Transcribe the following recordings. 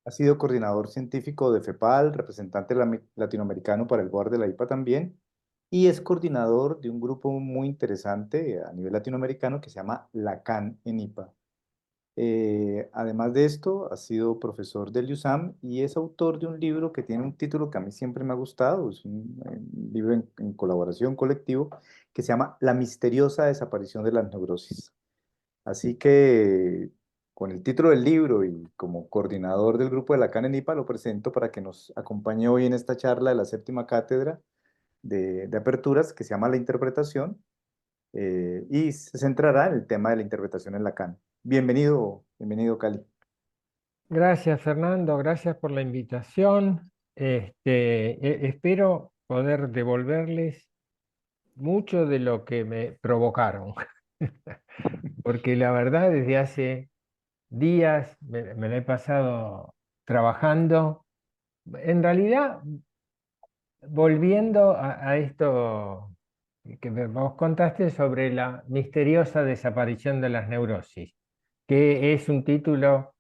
Ha sido coordinador científico de FEPAL, representante latinoamericano para el board de la IPA también, y es coordinador de un grupo muy interesante a nivel latinoamericano que se llama LACAN en IPA. Además de esto, ha sido profesor del USAM y es autor de un libro que tiene un título que a mí siempre me ha gustado, es un libro en colaboración colectivo que se llama La misteriosa desaparición de las neurosis. Así que con el título del libro y como coordinador del grupo de la CAN en IPA lo presento para que nos acompañe hoy en esta charla de la séptima cátedra de aperturas que se llama La interpretación y se centrará en el tema de la interpretación en Lacan. Bienvenido, bienvenido Cali. Gracias, Fernando, gracias por la invitación. Espero poder devolverles mucho de lo que me provocaron, porque la verdad desde hace días me la he pasado trabajando. En realidad, volviendo a esto que vos contaste sobre la misteriosa desaparición de las neurosis, que es un título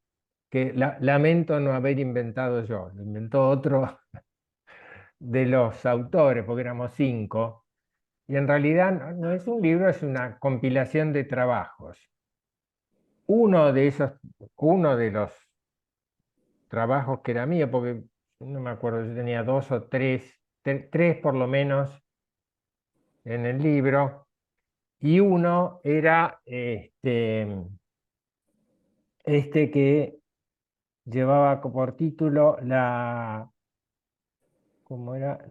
que lamento no haber inventado yo, lo inventó otro de los autores, porque éramos cinco, y en realidad no es un libro, es una compilación de trabajos. Uno de esos, uno de los trabajos que era mío, porque no me acuerdo, yo tenía dos o tres, tres por lo menos en el libro, y uno era este que llevaba por título ¿cómo era?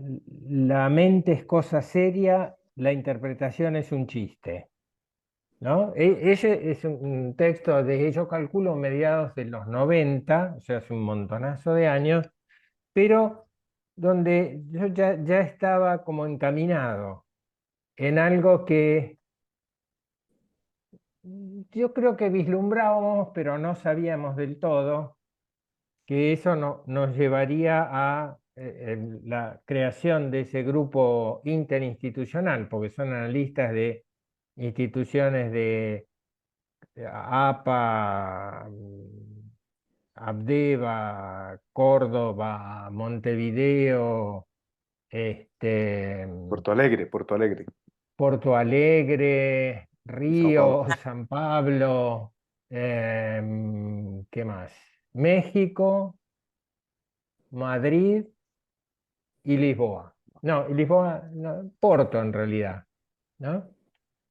La mente es cosa seria, la interpretación es un chiste, ¿no? Ese es un texto de, yo calculo, mediados de los 90, o sea, hace un montonazo de años, pero donde yo ya estaba como encaminado en algo que yo creo que vislumbrábamos, pero no sabíamos del todo, que eso nos llevaría a la creación de ese grupo interinstitucional, porque son analistas de instituciones de APA, Abdeva, Córdoba, Montevideo, Porto Alegre, Porto Alegre. Porto Alegre, Y Sao Paulo. Río, San Pablo, ¿qué más? México, Madrid y Lisboa. No, y Lisboa, no, Porto en realidad, ¿no?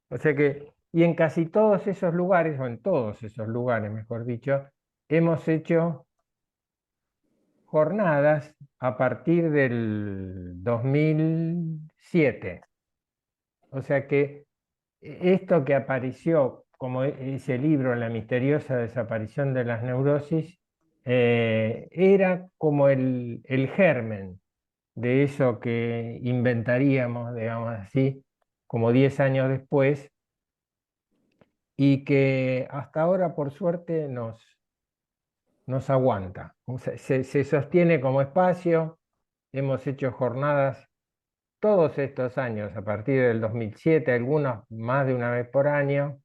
O sea que, y en casi todos esos lugares, o en todos esos lugares, mejor dicho, hemos hecho jornadas a partir del 2007. O sea que esto que apareció como ese libro, La misteriosa desaparición de las neurosis, era como el germen de eso que inventaríamos, digamos así, como 10 años después, y que hasta ahora, por suerte, nos aguanta. O sea, se sostiene como espacio. Hemos hecho jornadas todos estos años, a partir del 2007, algunos más de una vez por año,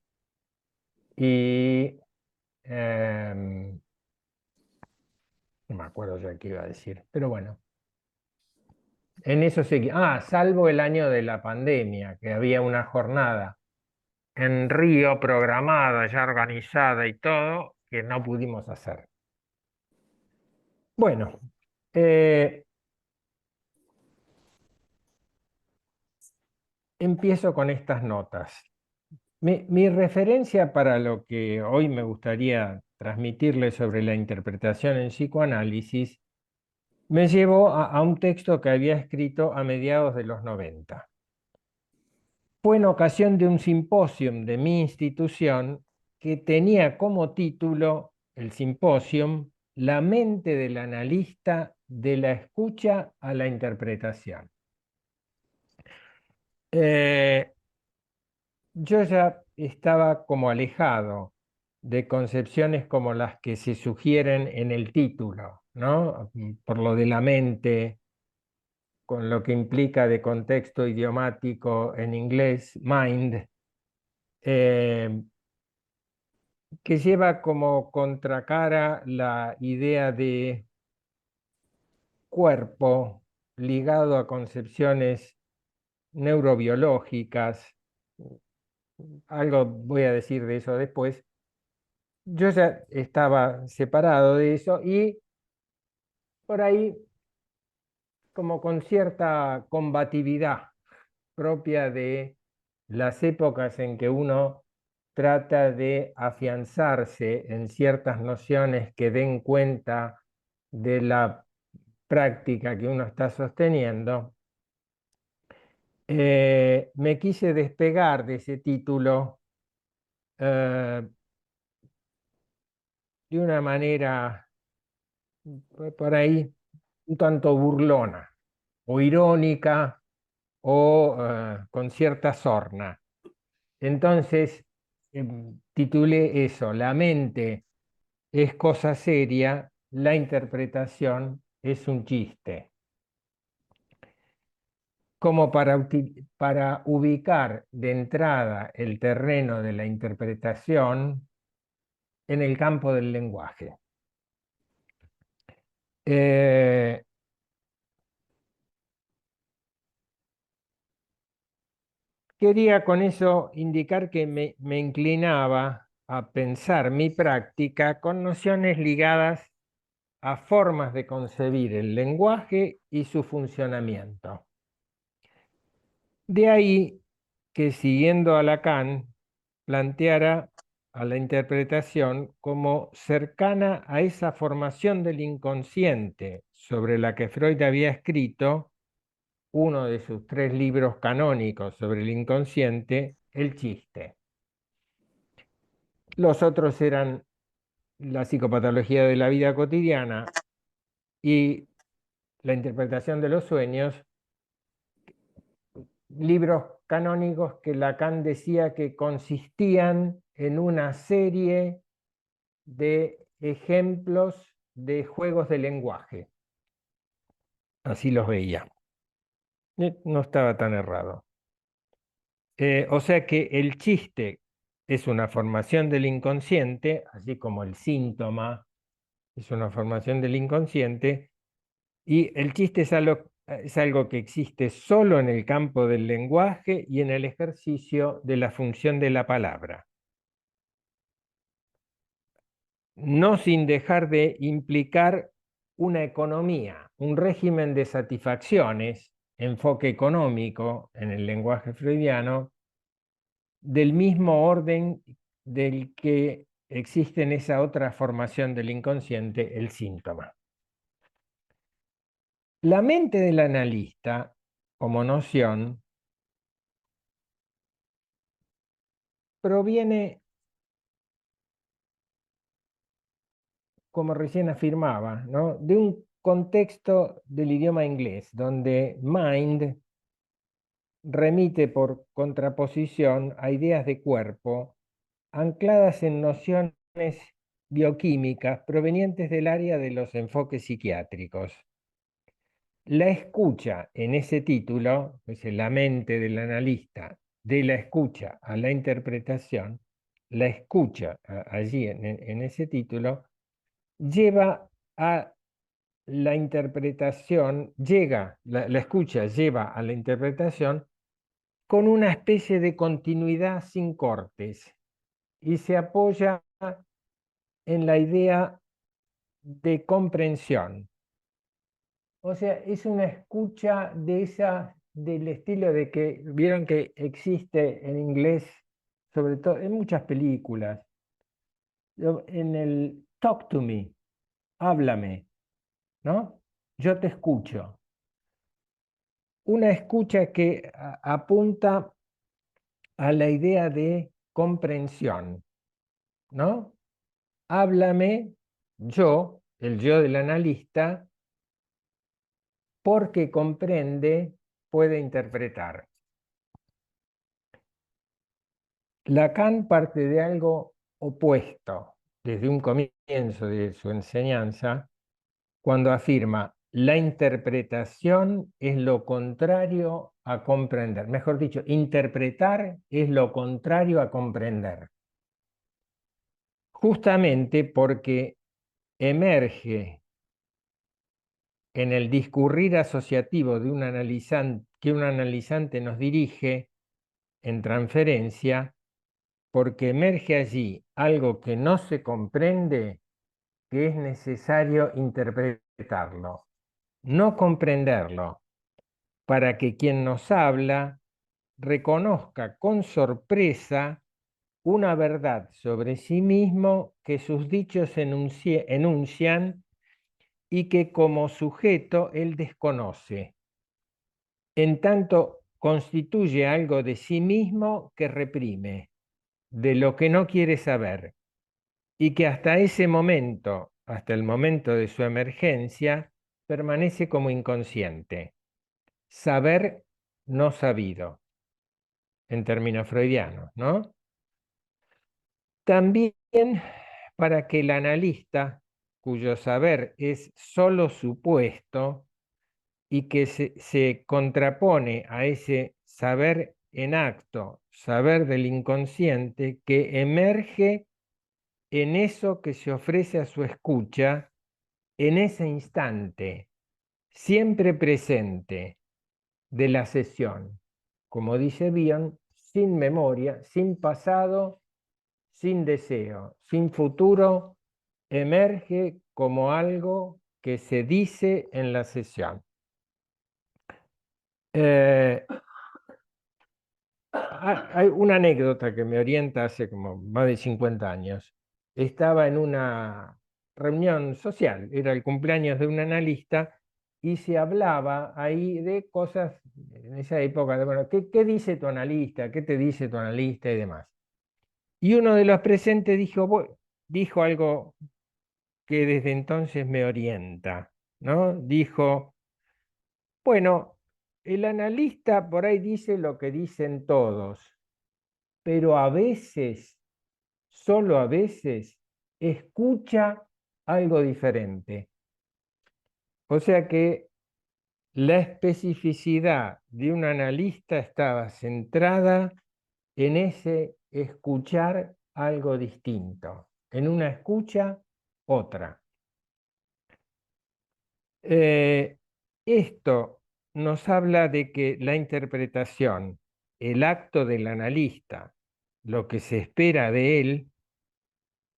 y no me acuerdo ya qué iba a decir, pero bueno, en eso sí. Salvo el año de la pandemia, que había una jornada en Río programada, ya organizada y todo, que no pudimos hacer. Bueno, eh, empiezo con estas notas. Mi referencia para lo que hoy me gustaría transmitirle sobre la interpretación en psicoanálisis me llevó a un texto que había escrito a mediados de los 90. Fue en ocasión de un simposium de mi institución que tenía como título el simposium La mente del analista de la escucha a la interpretación. Eh, yo ya estaba como alejado de concepciones como las que se sugieren en el título, ¿no? Por lo de la mente, con lo que implica de contexto idiomático en inglés, mind. Eh, que lleva como contracara la idea de cuerpo ligado a concepciones neurobiológicas. Algo voy a decir de eso después. Yo ya estaba separado de eso y por ahí como con cierta combatividad propia de las épocas en que uno trata de afianzarse en ciertas nociones que den cuenta de la práctica que uno está sosteniendo, me quise despegar de ese título eh, de una manera por ahí un tanto burlona o irónica o con cierta sorna. Entonces, titulé eso, La mente es cosa seria, la interpretación es un chiste, como para ubicar de entrada el terreno de la interpretación en el campo del lenguaje. Eh, Quería con eso indicar que me inclinaba a pensar mi práctica con nociones ligadas a formas de concebir el lenguaje y su funcionamiento. De ahí que, siguiendo a Lacan, planteara a la interpretación como cercana a esa formación del inconsciente sobre la que Freud había escrito uno de sus 3 libros canónicos sobre el inconsciente, El chiste. Los otros eran La psicopatología de la vida cotidiana y La interpretación de los sueños, libros canónicos que Lacan decía que consistían en una serie de ejemplos de juegos de lenguaje. Así los veía. No estaba tan errado. O sea que el chiste es una formación del inconsciente, así como el síntoma es una formación del inconsciente, y el chiste es algo que existe solo en el campo del lenguaje y en el ejercicio de la función de la palabra, no sin dejar de implicar una economía, un régimen de satisfacciones, enfoque económico en el lenguaje freudiano, del mismo orden del que existe en esa otra formación del inconsciente, el síntoma. La mente del analista, como noción, proviene, como recién afirmaba, ¿no?, de un contexto del idioma inglés, donde mind remite por contraposición a ideas de cuerpo ancladas en nociones bioquímicas provenientes del área de los enfoques psiquiátricos. La escucha en ese título, es la mente del analista, de la escucha a la interpretación, la escucha allí en ese título, lleva a la interpretación, la escucha lleva a la interpretación con una especie de continuidad sin cortes y se apoya en la idea de comprensión. O sea, es una escucha de del estilo de que vieron que existe en inglés, sobre todo en muchas películas, en el talk to me, háblame, ¿no? Yo te escucho. Una escucha que apunta a la idea de comprensión, ¿no? Háblame, yo, el yo del analista, porque comprende, puede interpretar. Lacan parte de algo opuesto desde un comienzo de su enseñanza, cuando afirma la interpretación es lo contrario a comprender. Mejor dicho, interpretar es lo contrario a comprender. justamente porque emerge en el discurrir asociativo de un analizante, que un analizante nos dirige en transferencia, porque emerge allí algo que no se comprende, que es necesario interpretarlo, no comprenderlo, para que quien nos habla reconozca con sorpresa una verdad sobre sí mismo que sus dichos enuncian y que como sujeto él desconoce. En tanto, constituye algo de sí mismo que reprime, de lo que no quiere saber, y que hasta ese momento, hasta el momento de su emergencia, permanece como inconsciente. Saber no sabido, en términos freudianos, ¿no? También para que el analista, cuyo saber es solo supuesto y que se contrapone a ese saber en acto, saber del inconsciente, que emerge en eso que se ofrece a su escucha en ese instante, siempre presente de la sesión. Como dice Bion, sin memoria, sin pasado, sin deseo, sin futuro, emerge como algo que se dice en la sesión. Eh, Hay una anécdota que me orienta hace como más de 50 años. Estaba en una reunión social, era el cumpleaños de un analista y se hablaba ahí de cosas en esa época, de, bueno, ¿qué dice tu analista? ¿Qué te dice tu analista y demás? Y uno de los presentes dijo algo que desde entonces me orienta, ¿no? Dijo, bueno, el analista por ahí dice lo que dicen todos, pero a veces, solo a veces, escucha algo diferente. O sea que la especificidad de un analista estaba centrada en ese escuchar algo distinto, en una escucha otra. Eh, Esto nos habla de que la interpretación, el acto del analista, lo que se espera de él,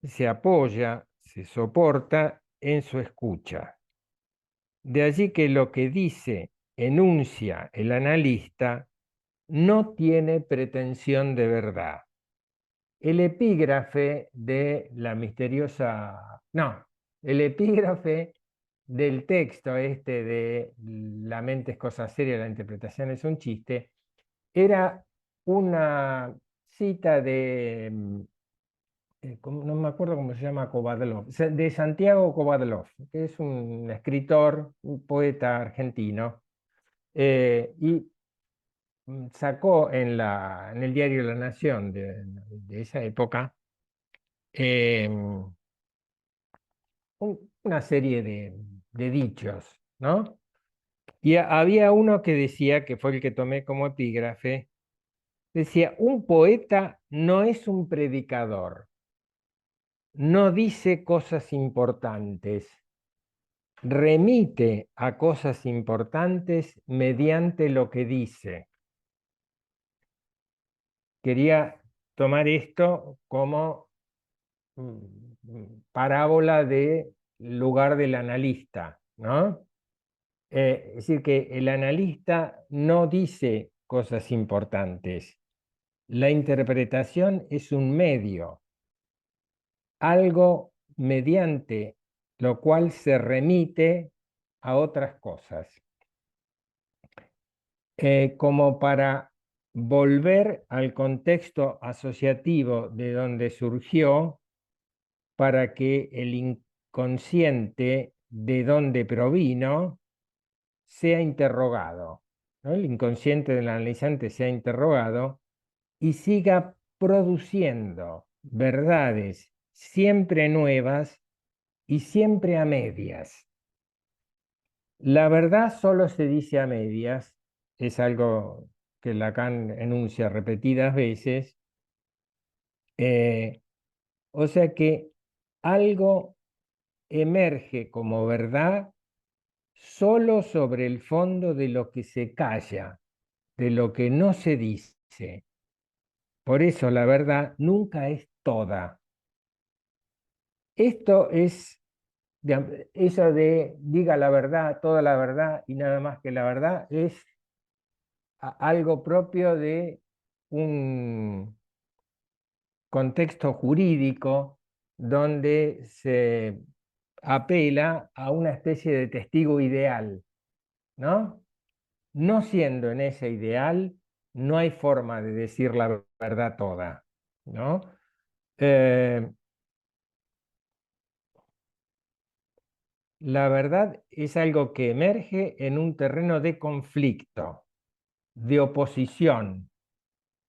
se apoya, se soporta en su escucha. De allí que lo que dice, enuncia el analista, no tiene pretensión de verdad. El epígrafe de la misteriosa, no, el epígrafe del texto este de La mente es cosa seria, la interpretación es un chiste, era una cita de no me acuerdo cómo se llama Kovadlov, de Santiago Kovadlov, que es un escritor, un poeta argentino, y sacó en el diario La Nación de esa época eh, una serie de dichos, ¿no? Y había uno que decía, que fue el que tomé como epígrafe, decía, un poeta no es un predicador, no dice cosas importantes, remite a cosas importantes mediante lo que dice. Quería tomar esto como parábola de lugar del analista, ¿no? Es decir, que el analista no dice cosas importantes. La interpretación es un medio, algo mediante lo cual se remite a otras cosas. Como para volver al contexto asociativo de donde surgió, para que el inconsciente de donde provino sea interrogado, ¿no? El inconsciente del analizante sea interrogado y siga produciendo verdades siempre nuevas y siempre a medias. La verdad solo se dice a medias, es algo que Lacan enuncia repetidas veces, o sea que algo emerge como verdad solo sobre el fondo de lo que se calla, de lo que no se dice. Por eso la verdad nunca es toda. Esto es, eso de diga la verdad, toda la verdad y nada más que la verdad, es algo propio de un contexto jurídico donde se apela a una especie de testigo ideal, ¿no? No siendo en ese ideal, no hay forma de decir la verdad toda, ¿no? Eh, la verdad es algo que emerge en un terreno de conflicto, de oposición,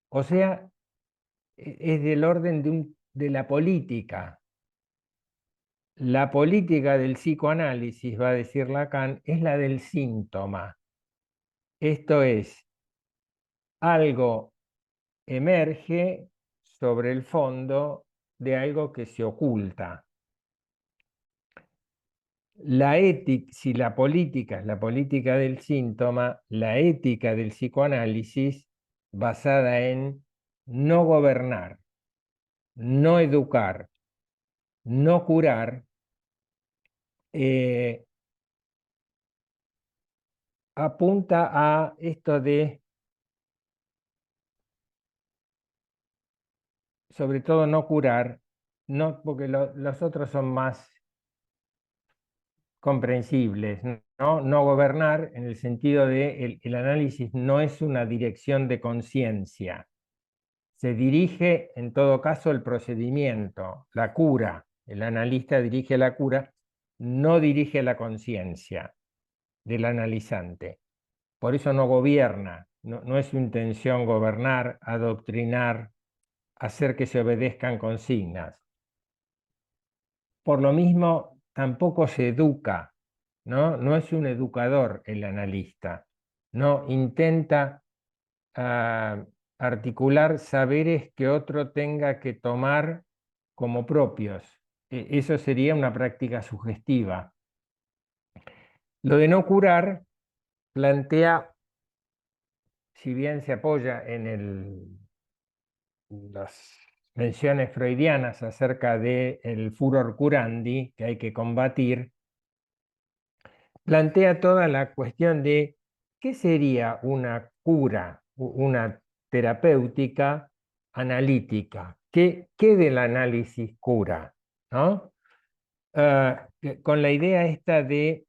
o sea, es del orden de la política. La política del psicoanálisis, va a decir Lacan, es la del síntoma. Esto es, algo emerge sobre el fondo de algo que se oculta. La ética, si la política es la política del síntoma, la ética del psicoanálisis, basada en no gobernar, no educar, no curar, eh, apunta a esto de, sobre todo, no curar, no, porque los otros son más comprensibles, ¿no? No gobernar en el sentido de el análisis no es una dirección de conciencia. Se dirige, en todo caso, el procedimiento, la cura. El analista dirige la cura, no dirige la conciencia del analizante. Por eso no gobierna, no es su intención gobernar, adoctrinar, hacer que se obedezcan consignas. Por lo mismo, tampoco se educa, ¿no? No es un educador el analista, no intenta ah, articular saberes que otro tenga que tomar como propios. Eso sería una práctica sugestiva. Lo de no curar plantea, si bien se apoya en las menciones freudianas acerca del furor curandi que hay que combatir, plantea toda la cuestión de qué sería una cura, una terapéutica analítica, qué del análisis cura, ¿no? Con la idea esta de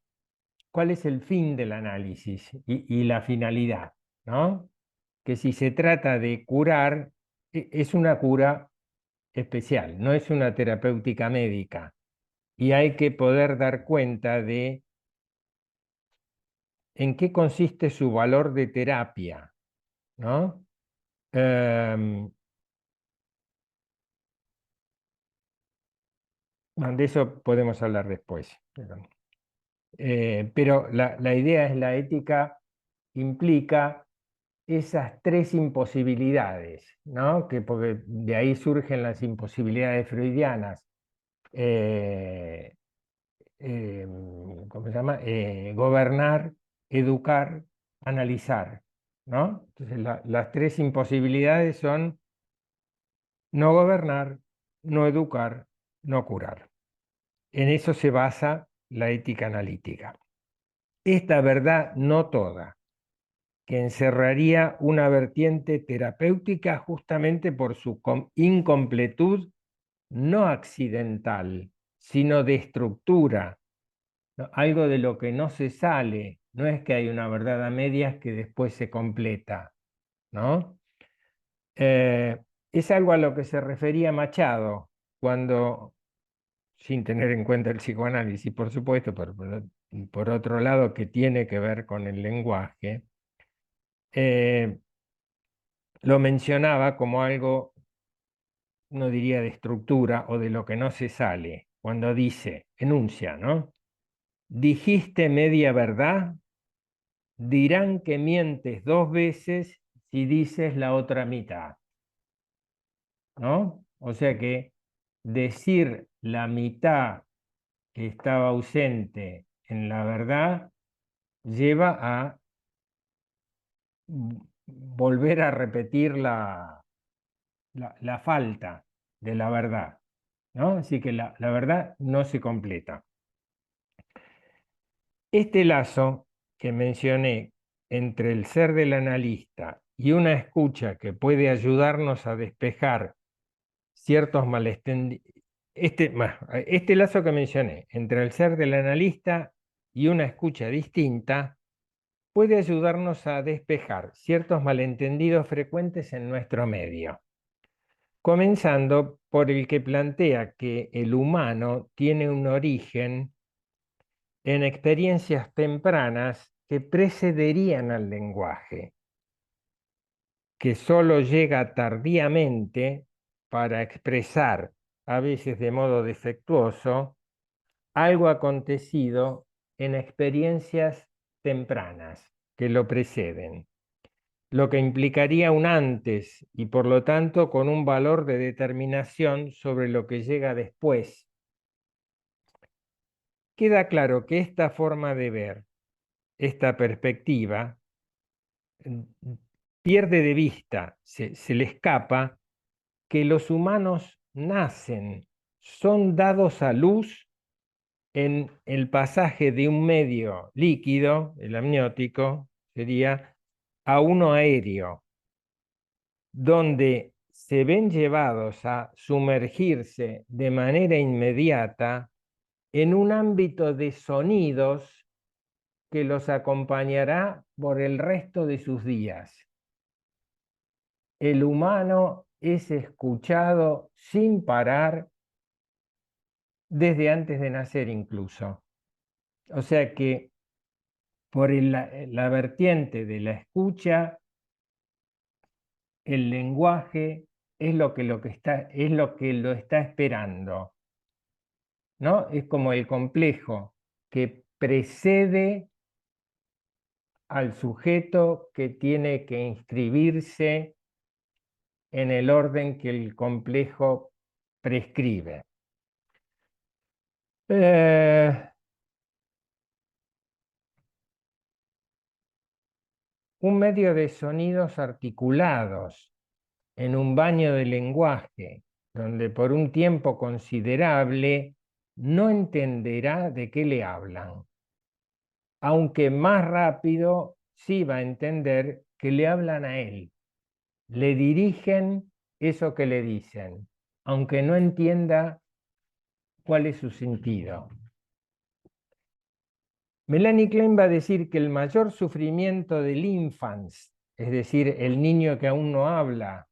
cuál es el fin del análisis y la finalidad, ¿no? Que si se trata de curar, es una cura especial, no es una terapéutica médica, y hay que poder dar cuenta de en qué consiste su valor de terapia, ¿no? De eso podemos hablar después. Pero la idea es la ética implica esas tres imposibilidades, ¿no? Porque de ahí surgen las imposibilidades freudianas. Eh, ¿Cómo se llama? Gobernar, educar, analizar, ¿no? Entonces las tres imposibilidades son no gobernar, no educar, no curar. En eso se basa la ética analítica. Esta verdad no toda, que encerraría una vertiente terapéutica justamente por su incompletud no accidental, sino de estructura, ¿no? Algo de lo que no se sale, no es que hay una verdad a medias que después se completa, ¿no? Eh, es algo a lo que se refería Machado cuando, sin tener en cuenta el psicoanálisis, por supuesto, pero por otro lado que tiene que ver con el lenguaje, eh, lo mencionaba como algo, no diría de estructura o de lo que no se sale, cuando dice, enuncia, ¿no? Dijiste media verdad, dirán que mientes dos veces si dices la otra mitad, ¿no? O sea que decir la mitad que estaba ausente en la verdad lleva a volver a repetir la falta de la verdad, ¿no? Así que la verdad no se completa. Este lazo que mencioné entre el ser del analista y una escucha que puede ayudarnos a despejar ciertos malentendidos, este lazo que mencioné entre el ser del analista y una escucha distinta puede ayudarnos a despejar ciertos malentendidos frecuentes en nuestro medio, comenzando por el que plantea que el humano tiene un origen en experiencias tempranas que precederían al lenguaje, que solo llega tardíamente para expresar, a veces de modo defectuoso, algo acontecido en experiencias tempranas que lo preceden, lo que implicaría un antes y por lo tanto con un valor de determinación sobre lo que llega después. Queda claro que esta forma de ver, esta perspectiva, pierde de vista, se le escapa, que los humanos nacen, son dados a luz en el pasaje de un medio líquido, el amniótico, sería, a uno aéreo, donde se ven llevados a sumergirse de manera inmediata en un ámbito de sonidos que los acompañará por el resto de sus días. El humano es escuchado sin parar desde antes de nacer incluso. O sea que por la vertiente de la escucha, el lenguaje es es lo que lo está esperando, ¿no? Es como el complejo que precede al sujeto que tiene que inscribirse en el orden que el complejo prescribe. Un medio de sonidos articulados en un baño de lenguaje, donde por un tiempo considerable no entenderá de qué le hablan, aunque más rápido sí va a entender que le hablan a él, le dirigen eso que le dicen, aunque no entienda cuál es su sentido. Melanie Klein va a decir que el mayor sufrimiento del infans, es decir, el niño que aún no habla,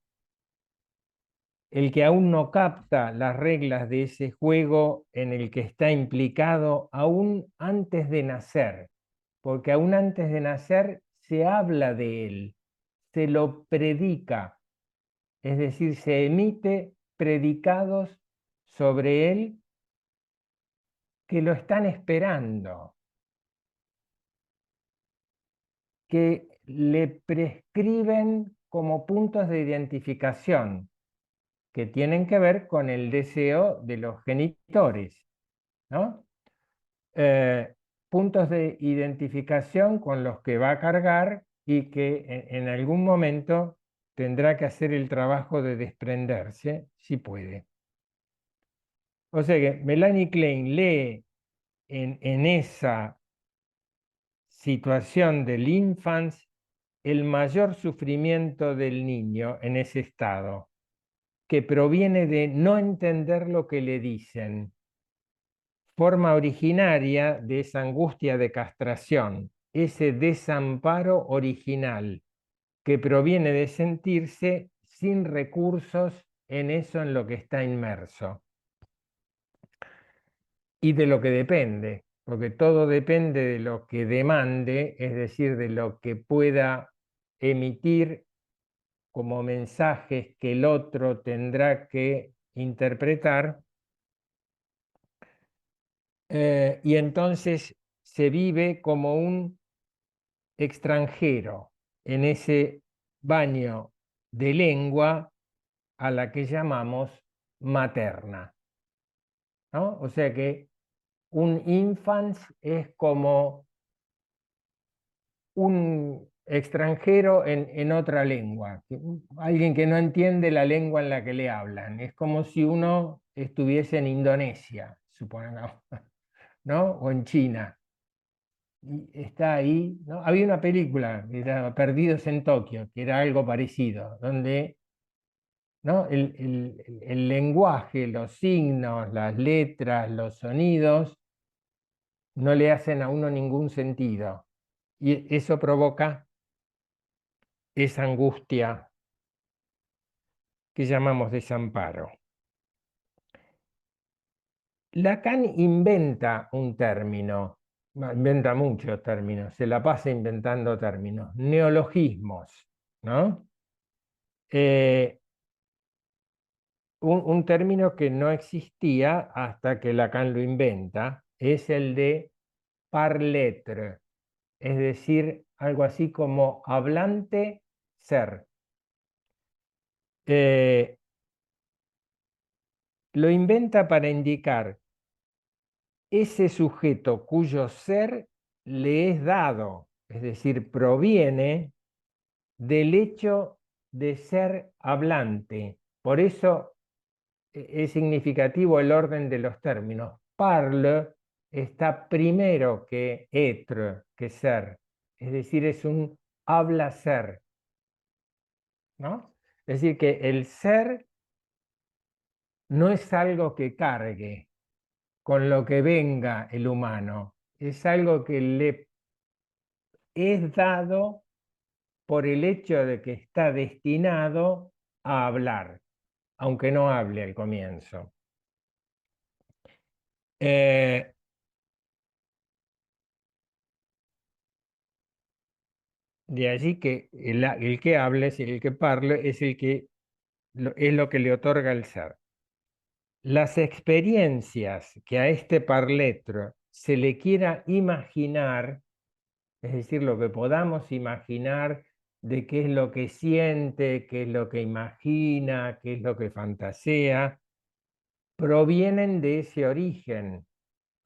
el que aún no capta las reglas de ese juego en el que está implicado aún antes de nacer, porque aún antes de nacer se habla de él, se lo predica, es decir, se emite predicados sobre él que lo están esperando, que le prescriben como puntos de identificación que tienen que ver con el deseo de los genitores, ¿no? Puntos de identificación con los que va a cargar y que en algún momento tendrá que hacer el trabajo de desprenderse, si puede. O sea que Melanie Klein lee en esa situación del infans el mayor sufrimiento del niño en ese estado, que proviene de no entender lo que le dicen, forma originaria de esa angustia de castración, ese desamparo original que proviene de sentirse sin recursos en eso en lo que está inmerso y de lo que depende, porque todo depende de lo que demande, es decir, de lo que pueda emitir como mensajes que el otro tendrá que interpretar, y entonces se vive como un extranjero en ese baño de lengua a la que llamamos materna. ¿no? O sea que un infans es como un extranjero en otra lengua, alguien que no entiende la lengua en la que le hablan. Es como si uno estuviese en Indonesia, supongamos, ¿no? O en China. Y está ahí, ¿no? Había una película, que era Perdidos en Tokio, que era algo parecido, donde, ¿no? El lenguaje, los signos, las letras, los sonidos, no le hacen a uno ningún sentido. Y eso provoca esa angustia que llamamos desamparo. Lacan inventa un término, inventa muchos términos, se la pasa inventando términos, neologismos, ¿no? Eh, un término que no existía hasta que Lacan lo inventa es el de parletre, es decir, algo así como hablante ser. Eh, lo inventa para indicar ese sujeto cuyo ser le es dado, es decir, proviene del hecho de ser hablante. Por eso es significativo el orden de los términos. Parle está primero que être, que ser, es decir, es un habla ser, ¿no? Es decir, que el ser no es algo que cargue con lo que venga el humano, es algo que le es dado por el hecho de que está destinado a hablar, aunque no hable al comienzo. Eh, de allí que el que hable, es el que parle, es el que es lo que le otorga el ser. Las experiencias que a este parletro se le quiera imaginar, es decir, lo que podamos imaginar de qué es lo que siente, qué es lo que imagina, qué es lo que fantasea, provienen de ese origen.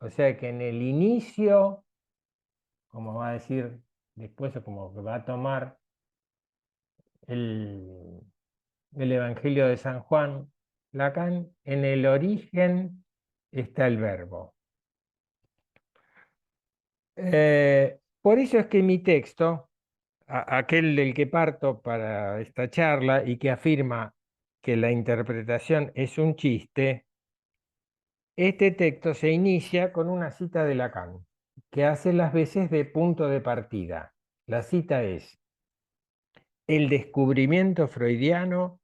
O sea que en el inicio, como va a decir después, o como que va a tomar el, el Evangelio de San Juan, Lacan, en el origen está el verbo. Por eso es que mi texto, aquel del que parto para esta charla y que afirma que la interpretación es un chiste, este texto se inicia con una cita de Lacan, que hace las veces de punto de partida. La cita es: el descubrimiento freudiano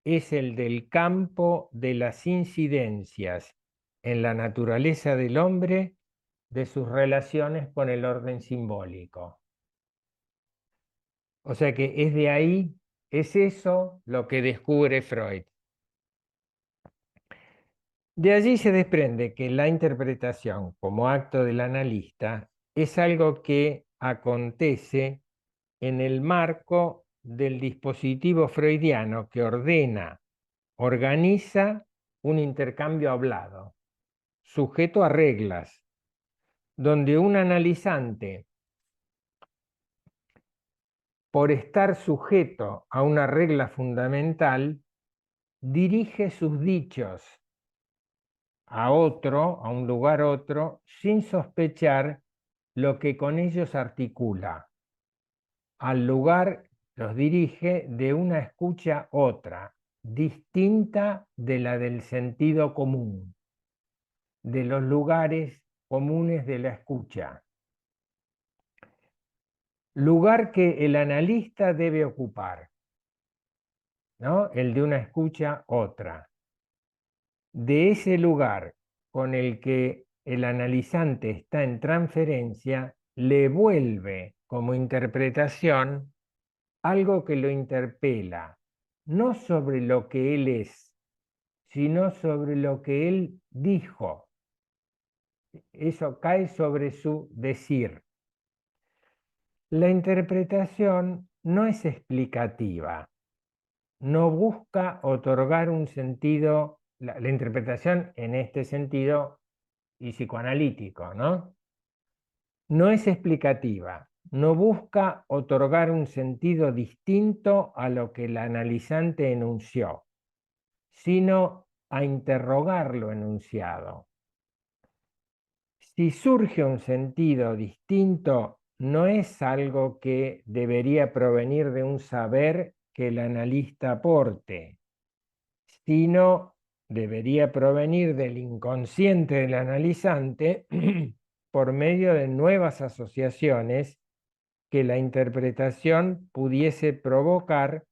es el del campo de las incidencias en la naturaleza del hombre de sus relaciones con el orden simbólico. O sea que es de ahí, es eso lo que descubre Freud. De allí se desprende que la interpretación como acto del analista es algo que acontece en el marco del dispositivo freudiano que ordena, organiza un intercambio hablado, sujeto a reglas, donde un analizante, por estar sujeto a una regla fundamental, dirige sus dichos a otro, a un lugar otro, sin sospechar lo que con ellos articula. Al lugar los dirige de una escucha otra, distinta de la del sentido común, de los lugares comunes de la escucha. Lugar que el analista debe ocupar, ¿no? El de una escucha otra. De ese lugar con el que el analizante está en transferencia, le vuelve como interpretación algo que lo interpela, no sobre lo que él es, sino sobre lo que él dijo. Eso cae sobre su decir. La interpretación no es explicativa, no busca otorgar un sentido la interpretación en este sentido y psicoanalítico, ¿no? No es explicativa, no busca otorgar un sentido distinto a lo que el analizante enunció, sino a interrogar lo enunciado. Si surge un sentido distinto, no es algo que debería provenir de un saber que el analista aporte, sino debería provenir del inconsciente del analizante por medio de nuevas asociaciones que la interpretación pudiese provocar,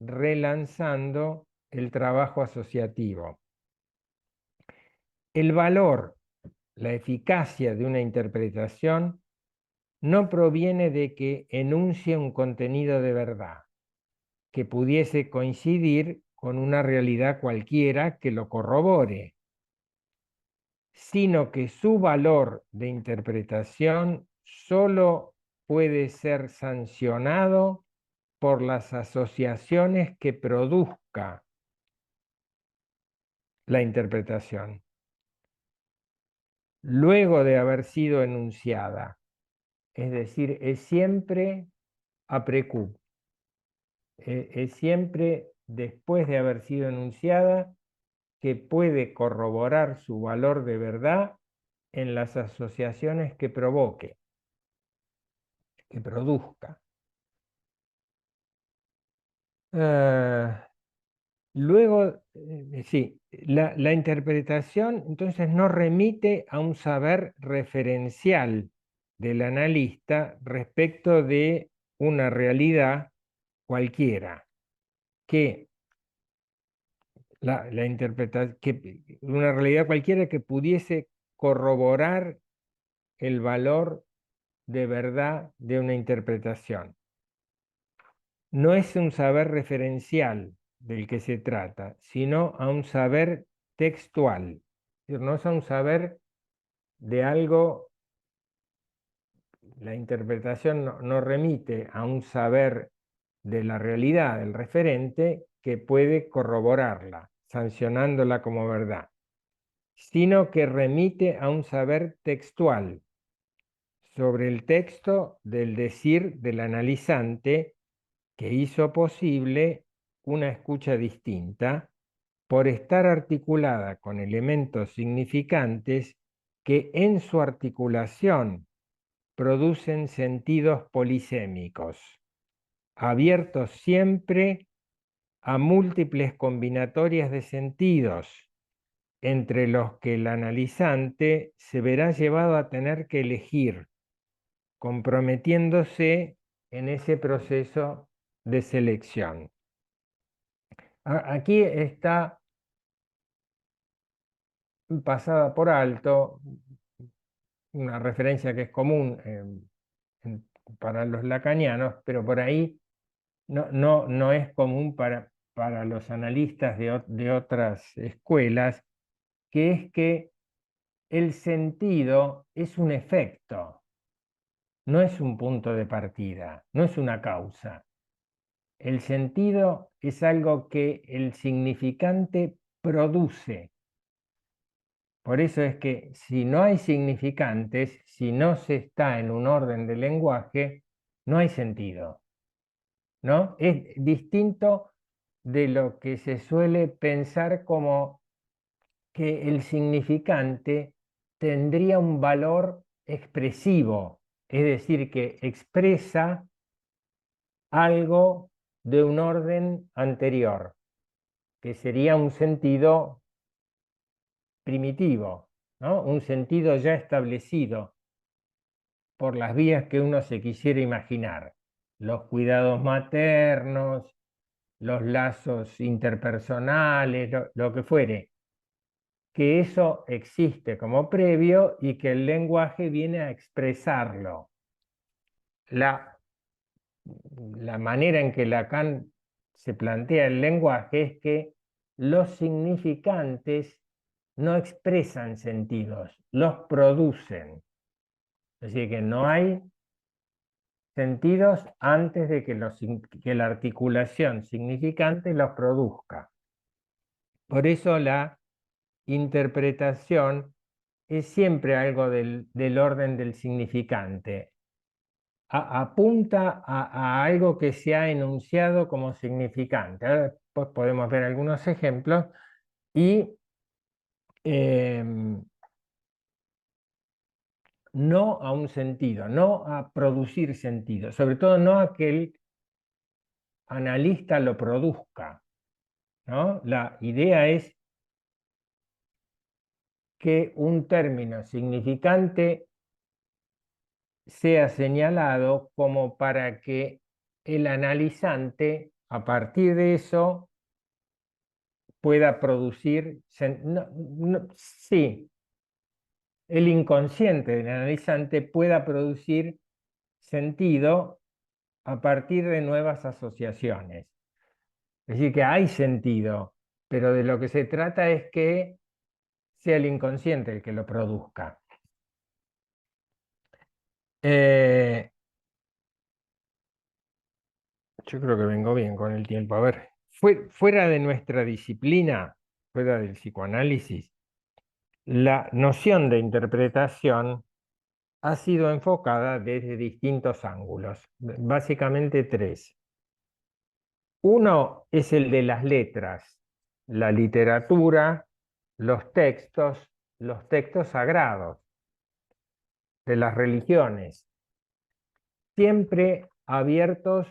relanzando el trabajo asociativo. El valor, la eficacia de una interpretación no proviene de que enuncie un contenido de verdad, que pudiese coincidir con una realidad cualquiera que lo corrobore, sino que su valor de interpretación solo puede ser sancionado por las asociaciones que produzca la interpretación, luego de haber sido enunciada. Es decir, es siempre a precu, es siempre después de haber sido enunciada que puede corroborar su valor de verdad en las asociaciones que provoque, que produzca. Luego, sí, la interpretación entonces no remite a un saber referencial del analista respecto de una realidad cualquiera, que una realidad cualquiera que pudiese corroborar el valor de verdad de una interpretación. No es un saber referencial del que se trata, sino a un saber textual. Es decir, no es a un saber de algo, la interpretación no remite a un saber de la realidad, del referente, que puede corroborarla, sancionándola como verdad, sino que remite a un saber textual sobre el texto del decir del analizante que hizo posible una escucha distinta por estar articulada con elementos significantes que en su articulación producen sentidos polisémicos, abiertos siempre a múltiples combinatorias de sentidos, entre los que el analizante se verá llevado a tener que elegir, comprometiéndose en ese proceso de selección. Aquí está pasada por alto una referencia que es común para los lacanianos, pero por ahí no es común para los analistas de otras escuelas, que es que el sentido es un efecto, no es un punto de partida, no es una causa. El sentido es algo que el significante produce. Por eso es que si no hay significantes, si no se está en un orden de lenguaje, no hay sentido, ¿no? Es distinto de lo que se suele pensar como que el significante tendría un valor expresivo, es decir, que expresa algo de un orden anterior, que sería un sentido primitivo, ¿no? Un sentido ya establecido por las vías que uno se quisiera imaginar, los cuidados maternos, los lazos interpersonales, lo que fuere, que eso existe como previo y que el lenguaje viene a expresarlo. La, la manera en que Lacan se plantea el lenguaje es que los significantes no expresan sentidos, los producen. Es decir, que no hay sentidos antes de que la articulación significante los produzca. Por eso la interpretación es siempre algo del orden del significante. Apunta a algo que se ha enunciado como significante. Ahora pues, podemos ver algunos ejemplos y no a un sentido, no a producir sentido, sobre todo no a que el analista lo produzca, ¿no? La idea es que un término significante sea señalado como para que el analizante, a partir de eso, pueda producir, sí, el inconsciente del analizante pueda producir sentido a partir de nuevas asociaciones. Es decir, que hay sentido, pero de lo que se trata es que sea el inconsciente el que lo produzca. Eh, yo creo que vengo bien con el tiempo. A ver, fuera de nuestra disciplina, fuera del psicoanálisis, la noción de interpretación ha sido enfocada desde distintos ángulos, básicamente tres. Uno es el de las letras, la literatura, los textos sagrados de las religiones, siempre abiertos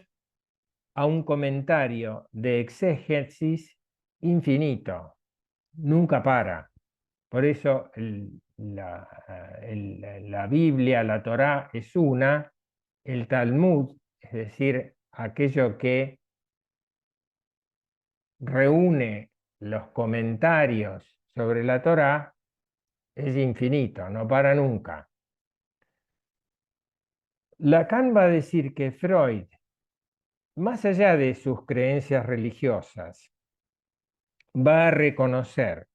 a un comentario de exégesis infinito, nunca para. Por eso la Biblia, la Torá es una, el Talmud, es decir, aquello que reúne los comentarios sobre la Torá, es infinito, no para nunca. Lacan va a decir que Freud, más allá de sus creencias religiosas, va a reconocer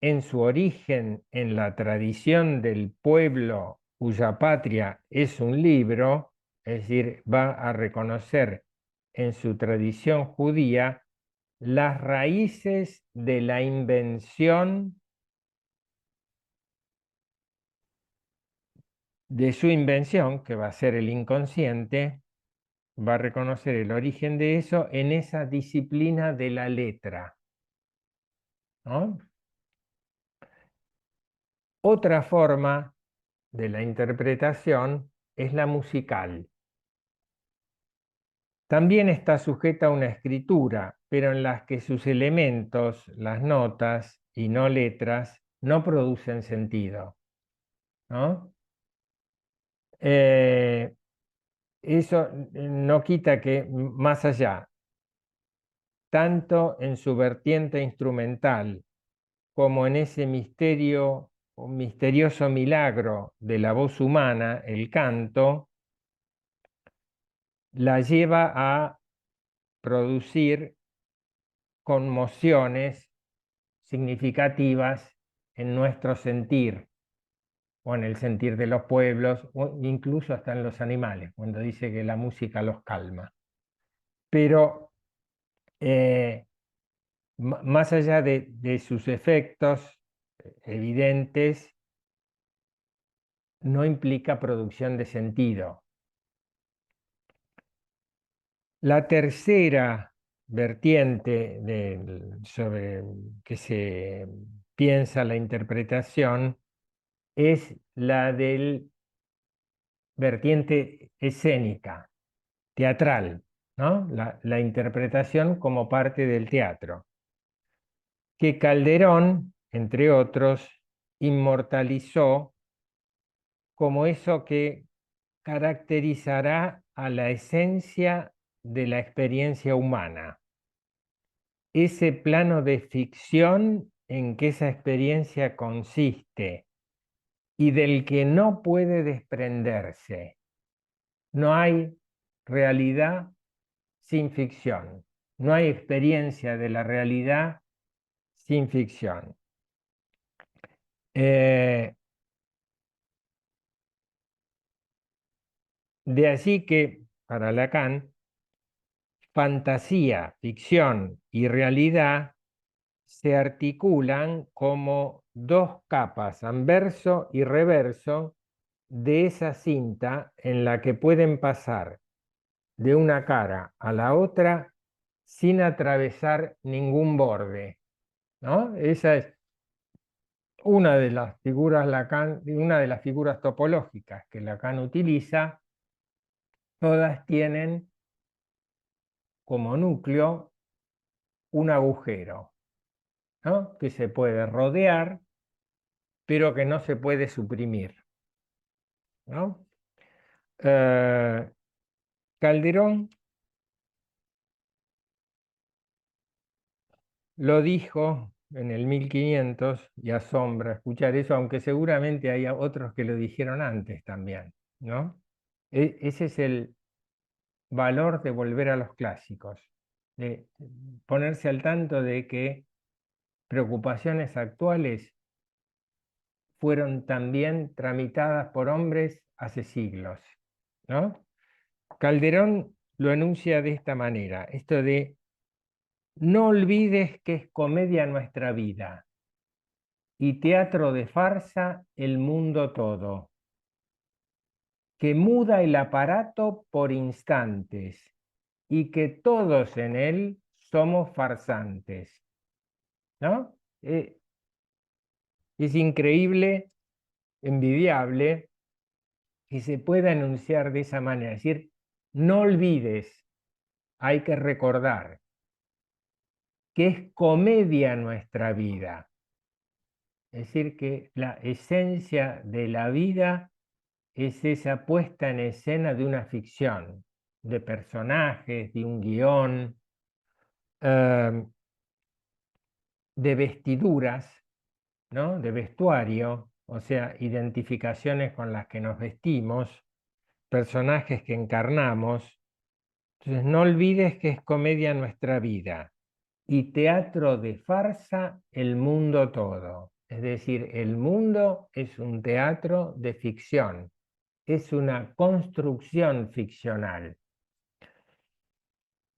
en su origen en la tradición del pueblo cuya patria es un libro, es decir, va a reconocer en su tradición judía las raíces de la invención de su invención, que va a ser el inconsciente, va a reconocer el origen de eso en esa disciplina de la letra, ¿no? Otra forma de la interpretación es la musical. También está sujeta a una escritura, pero en las que sus elementos, las notas y no letras, no producen sentido, ¿no? Eso no quita que más allá, tanto en su vertiente instrumental como en ese misterio o misterioso milagro de la voz humana, el canto, la lleva a producir conmociones significativas en nuestro sentir o en el sentir de los pueblos o incluso hasta en los animales, cuando dice que la música los calma. Pero más allá de sus efectos evidentes, no implica producción de sentido. La tercera vertiente sobre que se piensa la interpretación es la del vertiente escénica, teatral, ¿no? La interpretación como parte del teatro, que Calderón, entre otros, inmortalizó como eso que caracterizará a la esencia de la experiencia humana, ese plano de ficción en que esa experiencia consiste y del que no puede desprenderse. No hay realidad sin ficción, no hay experiencia de la realidad sin ficción. De allí que, para Lacan, fantasía, ficción y realidad se articulan como dos capas, anverso y reverso, de esa cinta en la que pueden pasar de una cara a la otra sin atravesar ningún borde, ¿no? Esa es una de las figuras una de las figuras topológicas que Lacan utiliza. Todas tienen como núcleo un agujero, ¿no? Que se puede rodear, pero que no se puede suprimir, ¿no? Eh, Calderón lo dijo en el 1500 y asombra escuchar eso, aunque seguramente hay otros que lo dijeron antes también, ¿no? Ese es el valor de volver a los clásicos, de ponerse al tanto de que preocupaciones actuales fueron también tramitadas por hombres hace siglos, ¿no? Calderón lo enuncia de esta manera, esto de no olvides que es comedia nuestra vida y teatro de farsa el mundo todo, que muda el aparato por instantes y que todos en él somos farsantes, ¿no? Es increíble, envidiable, que se pueda enunciar de esa manera, es decir, no olvides, hay que recordar que es comedia nuestra vida, es decir, que la esencia de la vida es esa puesta en escena de una ficción, de personajes, de un guión, eh, de vestiduras, ¿no? De vestuario, o sea, identificaciones con las que nos vestimos, personajes que encarnamos. Entonces, no olvides que es comedia nuestra vida y teatro de farsa el mundo todo. Es decir, el mundo es un teatro de ficción, es una construcción ficcional.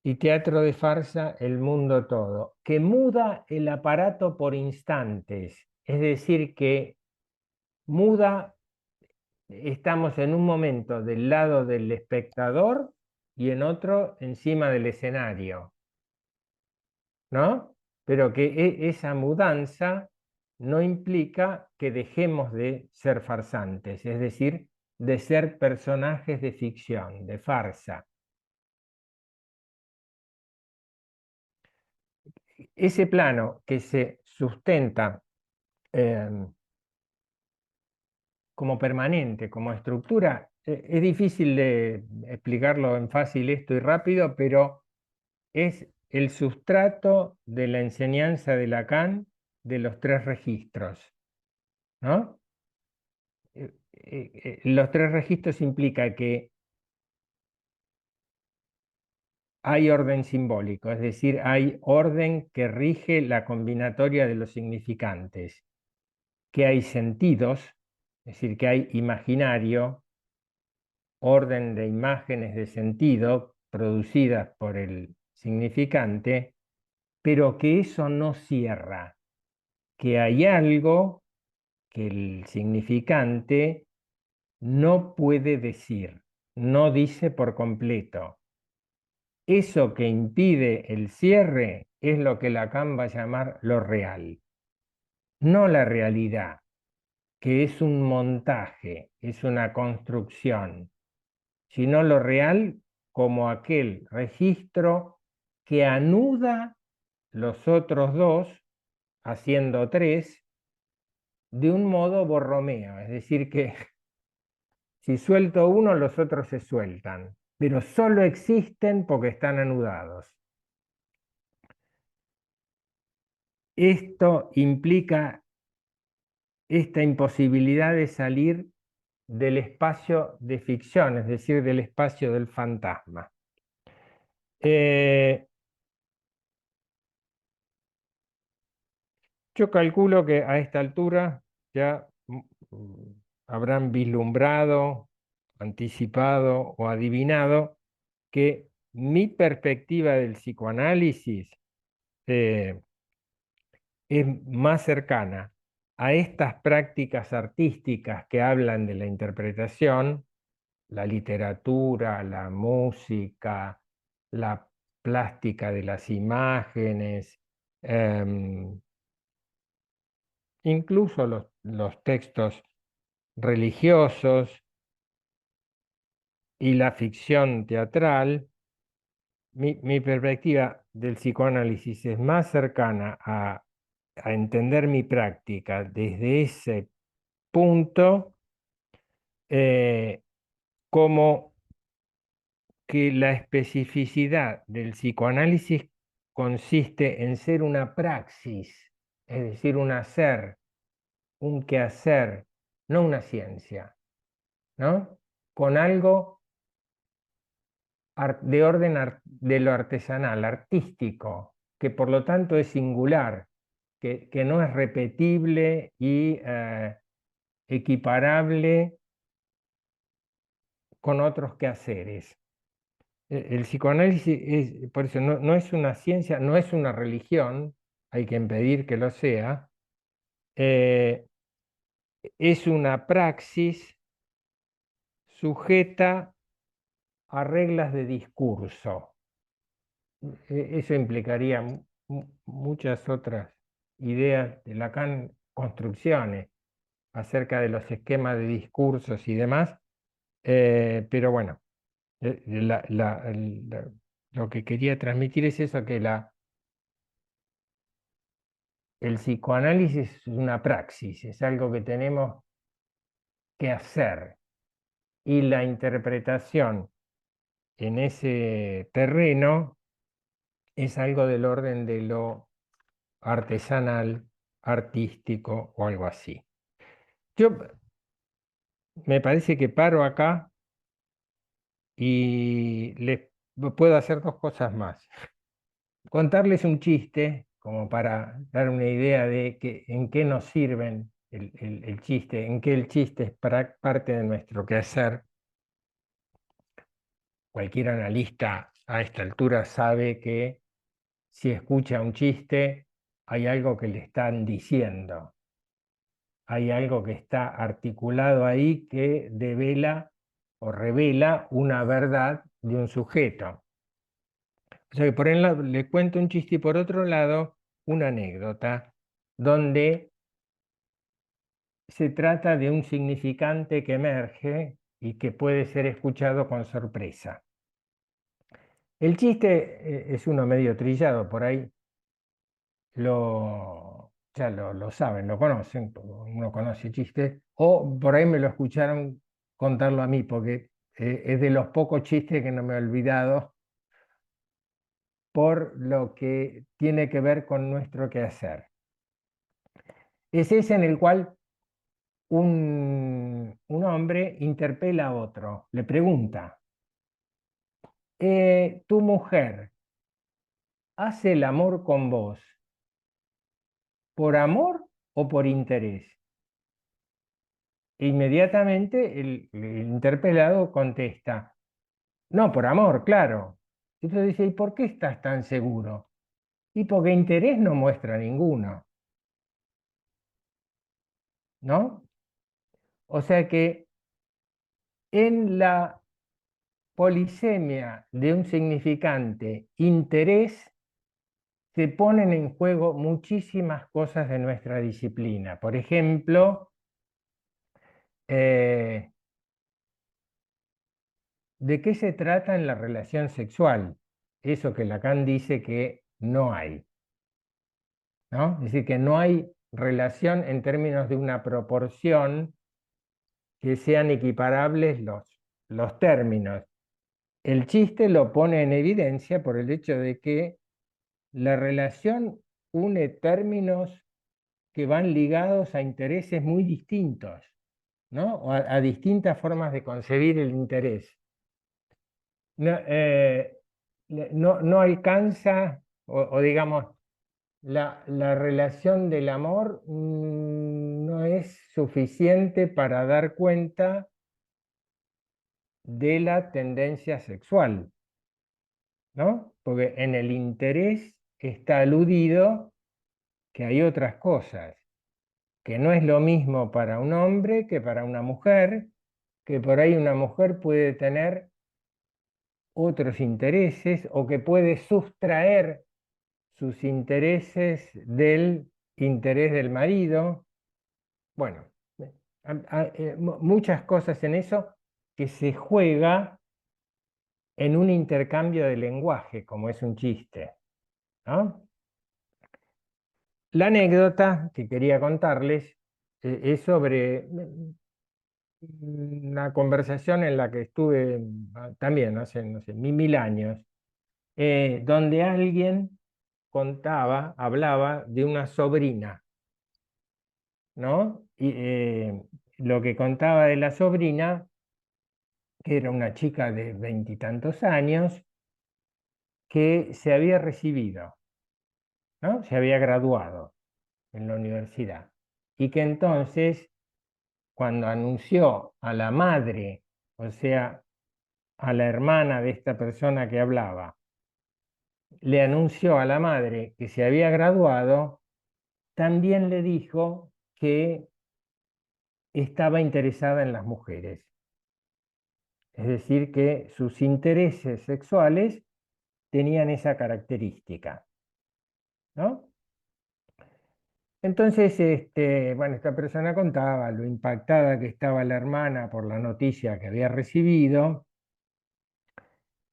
Y teatro de farsa el mundo todo, que muda el aparato por instantes, es decir, que muda, estamos en un momento del lado del espectador y en otro encima del escenario, ¿no? Pero que esa mudanza no implica que dejemos de ser farsantes, es decir, de ser personajes de ficción, de farsa. Ese plano que se sustenta eh, como permanente, como estructura, es difícil de explicarlo en fácil esto y rápido, pero es el sustrato de la enseñanza de Lacan de los tres registros, ¿no? Los tres registros implica que hay orden simbólico, es decir, hay orden que rige la combinatoria de los significantes, que hay sentidos, es decir, que hay imaginario, orden de imágenes de sentido producidas por el significante, pero que eso no cierra, que hay algo que el significante no puede decir, no dice por completo. Eso que impide el cierre es lo que Lacan va a llamar lo real, no la realidad, que es un montaje, es una construcción, sino lo real como aquel registro que anuda los otros dos, haciendo tres, de un modo borromeo, es decir, que si suelto uno, los otros se sueltan, pero solo existen porque están anudados. Esto implica esta imposibilidad de salir del espacio de ficción, es decir, del espacio del fantasma. Yo calculo que a esta altura ya habrán vislumbrado, anticipado o adivinado que mi perspectiva del psicoanálisis eh, es más cercana a estas prácticas artísticas que hablan de la interpretación, la literatura, la música, la plástica de las imágenes, em, incluso los textos religiosos y la ficción teatral. Mi perspectiva del psicoanálisis es más cercana a entender mi práctica desde ese punto, eh, como que la especificidad del psicoanálisis consiste en ser una praxis, es decir, un hacer, un quehacer, no una ciencia, ¿no? Con algo de orden de lo artesanal, artístico, que por lo tanto es singular, que no es repetible y equiparable con otros quehaceres. El psicoanálisis es, por eso, no es una ciencia, no es una religión, hay que impedir que lo sea, eh, es una praxis sujeta a reglas de discurso. Eso implicaría muchas otras ideas de Lacan, construcciones acerca de los esquemas de discursos y demás, pero bueno, lo que quería transmitir es eso, que el psicoanálisis es una praxis, es algo que tenemos que hacer, y la interpretación en ese terreno es algo del orden de lo artesanal, artístico o algo así. Yo me parece que paro acá y les puedo hacer dos cosas más. Contarles un chiste, como para dar una idea de en qué nos sirven el chiste, en qué el chiste es parte de nuestro quehacer. Cualquier analista a esta altura sabe que si escucha un chiste, hay algo que le están diciendo, hay algo que está articulado ahí que devela o revela una verdad de un sujeto. O sea que por un lado le cuento un chiste y por otro lado una anécdota donde se trata de un significante que emerge y que puede ser escuchado con sorpresa. El chiste es uno medio trillado, por ahí ya lo saben, lo conocen, uno conoce chistes, o por ahí me lo escucharon contarlo a mí, porque es de los pocos chistes que no me he olvidado por lo que tiene que ver con nuestro quehacer. Es ese en el cual un hombre interpela a otro, le pregunta, ¿tu mujer hace el amor con vos por amor o por interés? Inmediatamente el interpelado contesta, no, por amor, claro. Entonces dice, ¿y por qué estás tan seguro? Y porque interés no muestra ninguno, ¿no? O sea que en la polisemia de un significante interés se ponen en juego muchísimas cosas de nuestra disciplina. Por ejemplo, eh, ¿de qué se trata en la relación sexual? Eso que Lacan dice que no hay, ¿no? Es decir, que no hay relación en términos de una proporción que sean equiparables los términos. El chiste lo pone en evidencia por el hecho de que la relación une términos que van ligados a intereses muy distintos, ¿no? O a distintas formas de concebir el interés. No, no alcanza, o digamos, la relación del amor no es suficiente para dar cuenta de la tendencia sexual, ¿no? Porque en el interés está aludido que hay otras cosas, que no es lo mismo para un hombre que para una mujer, que por ahí una mujer puede tener otros intereses o que puede sustraer sus intereses del interés del marido. Bueno, muchas cosas en eso que se juega en un intercambio de lenguaje, como es un chiste, ¿no? La anécdota que quería contarles es sobre una conversación en la que estuve también hace, no sé, 1000 años, donde alguien hablaba de una sobrina, ¿no? Y lo que contaba de la sobrina, que era una chica de veintitantos años, que se había recibido, ¿no? Se había graduado en la universidad. Y que entonces, cuando anunció a la madre, o sea, a la hermana de esta persona que hablaba, le anunció a la madre que se había graduado, también le dijo que estaba interesada en las mujeres. Es decir, que sus intereses sexuales tenían esa característica, ¿no? Entonces, bueno, esta persona contaba lo impactada que estaba la hermana por la noticia que había recibido,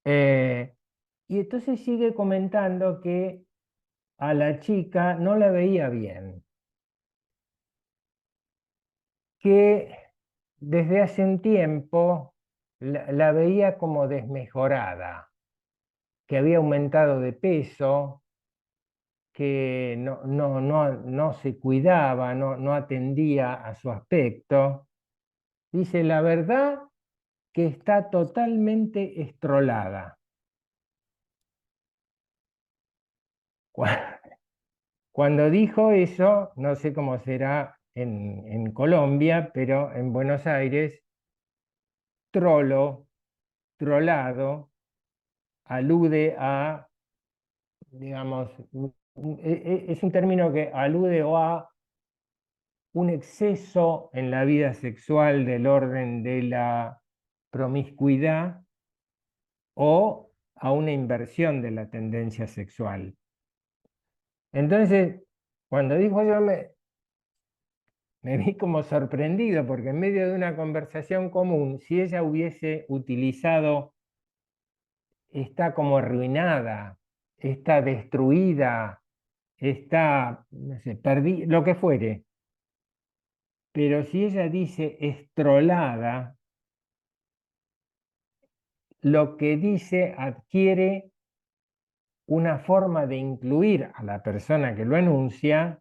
eh, y entonces sigue comentando que a la chica no la veía bien, que desde hace un tiempo la veía como desmejorada, que había aumentado de peso, que no se cuidaba, no atendía a su aspecto. Dice, la verdad que está totalmente estrolada. Cuando dijo eso, no sé cómo será en Colombia, pero en Buenos Aires, trolo, trolado, alude a, digamos, es un término que alude o a un exceso en la vida sexual del orden de la promiscuidad o a una inversión de la tendencia sexual. Entonces, cuando dijo yo me vi como sorprendido porque en medio de una conversación común, si ella hubiese utilizado está como arruinada, está destruida, está, no sé, lo que fuere, pero si ella dice estrolada, lo que dice adquiere una forma de incluir a la persona que lo enuncia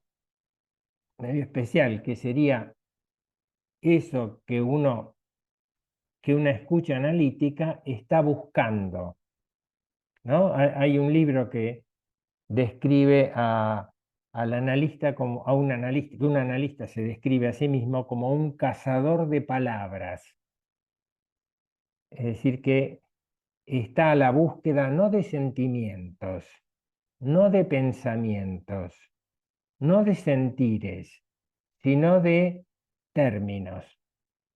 medio especial, que sería eso que una escucha analítica está buscando, ¿no? Hay un libro que describe al analista como a un analista, que un analista se describe a sí mismo como un cazador de palabras. Es decir, que está a la búsqueda no de sentimientos, no de pensamientos, no de sentires, sino de términos,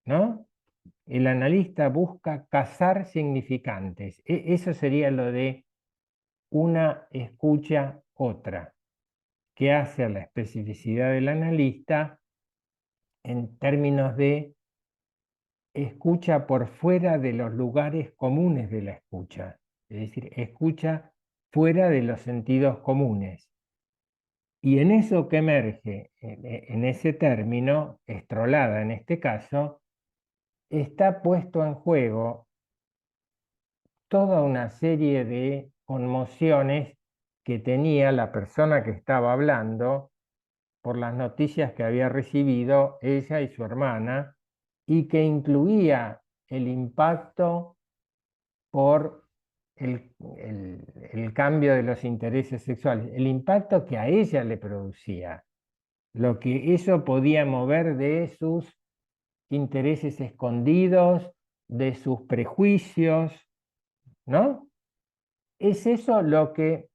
¿no? El analista busca cazar significantes. Eso sería lo de una escucha otra, que hace a la especificidad del analista en términos de escucha por fuera de los lugares comunes de la escucha, es decir, escucha fuera de los sentidos comunes. Y en eso que emerge, en ese término, estrolada en este caso, está puesto en juego toda una serie de conmociones que tenía la persona que estaba hablando por las noticias que había recibido ella y su hermana, y que incluía el impacto por el cambio de los intereses sexuales, el impacto que a ella le producía, lo que eso podía mover de sus intereses escondidos, de sus prejuicios, ¿no? Es eso lo que,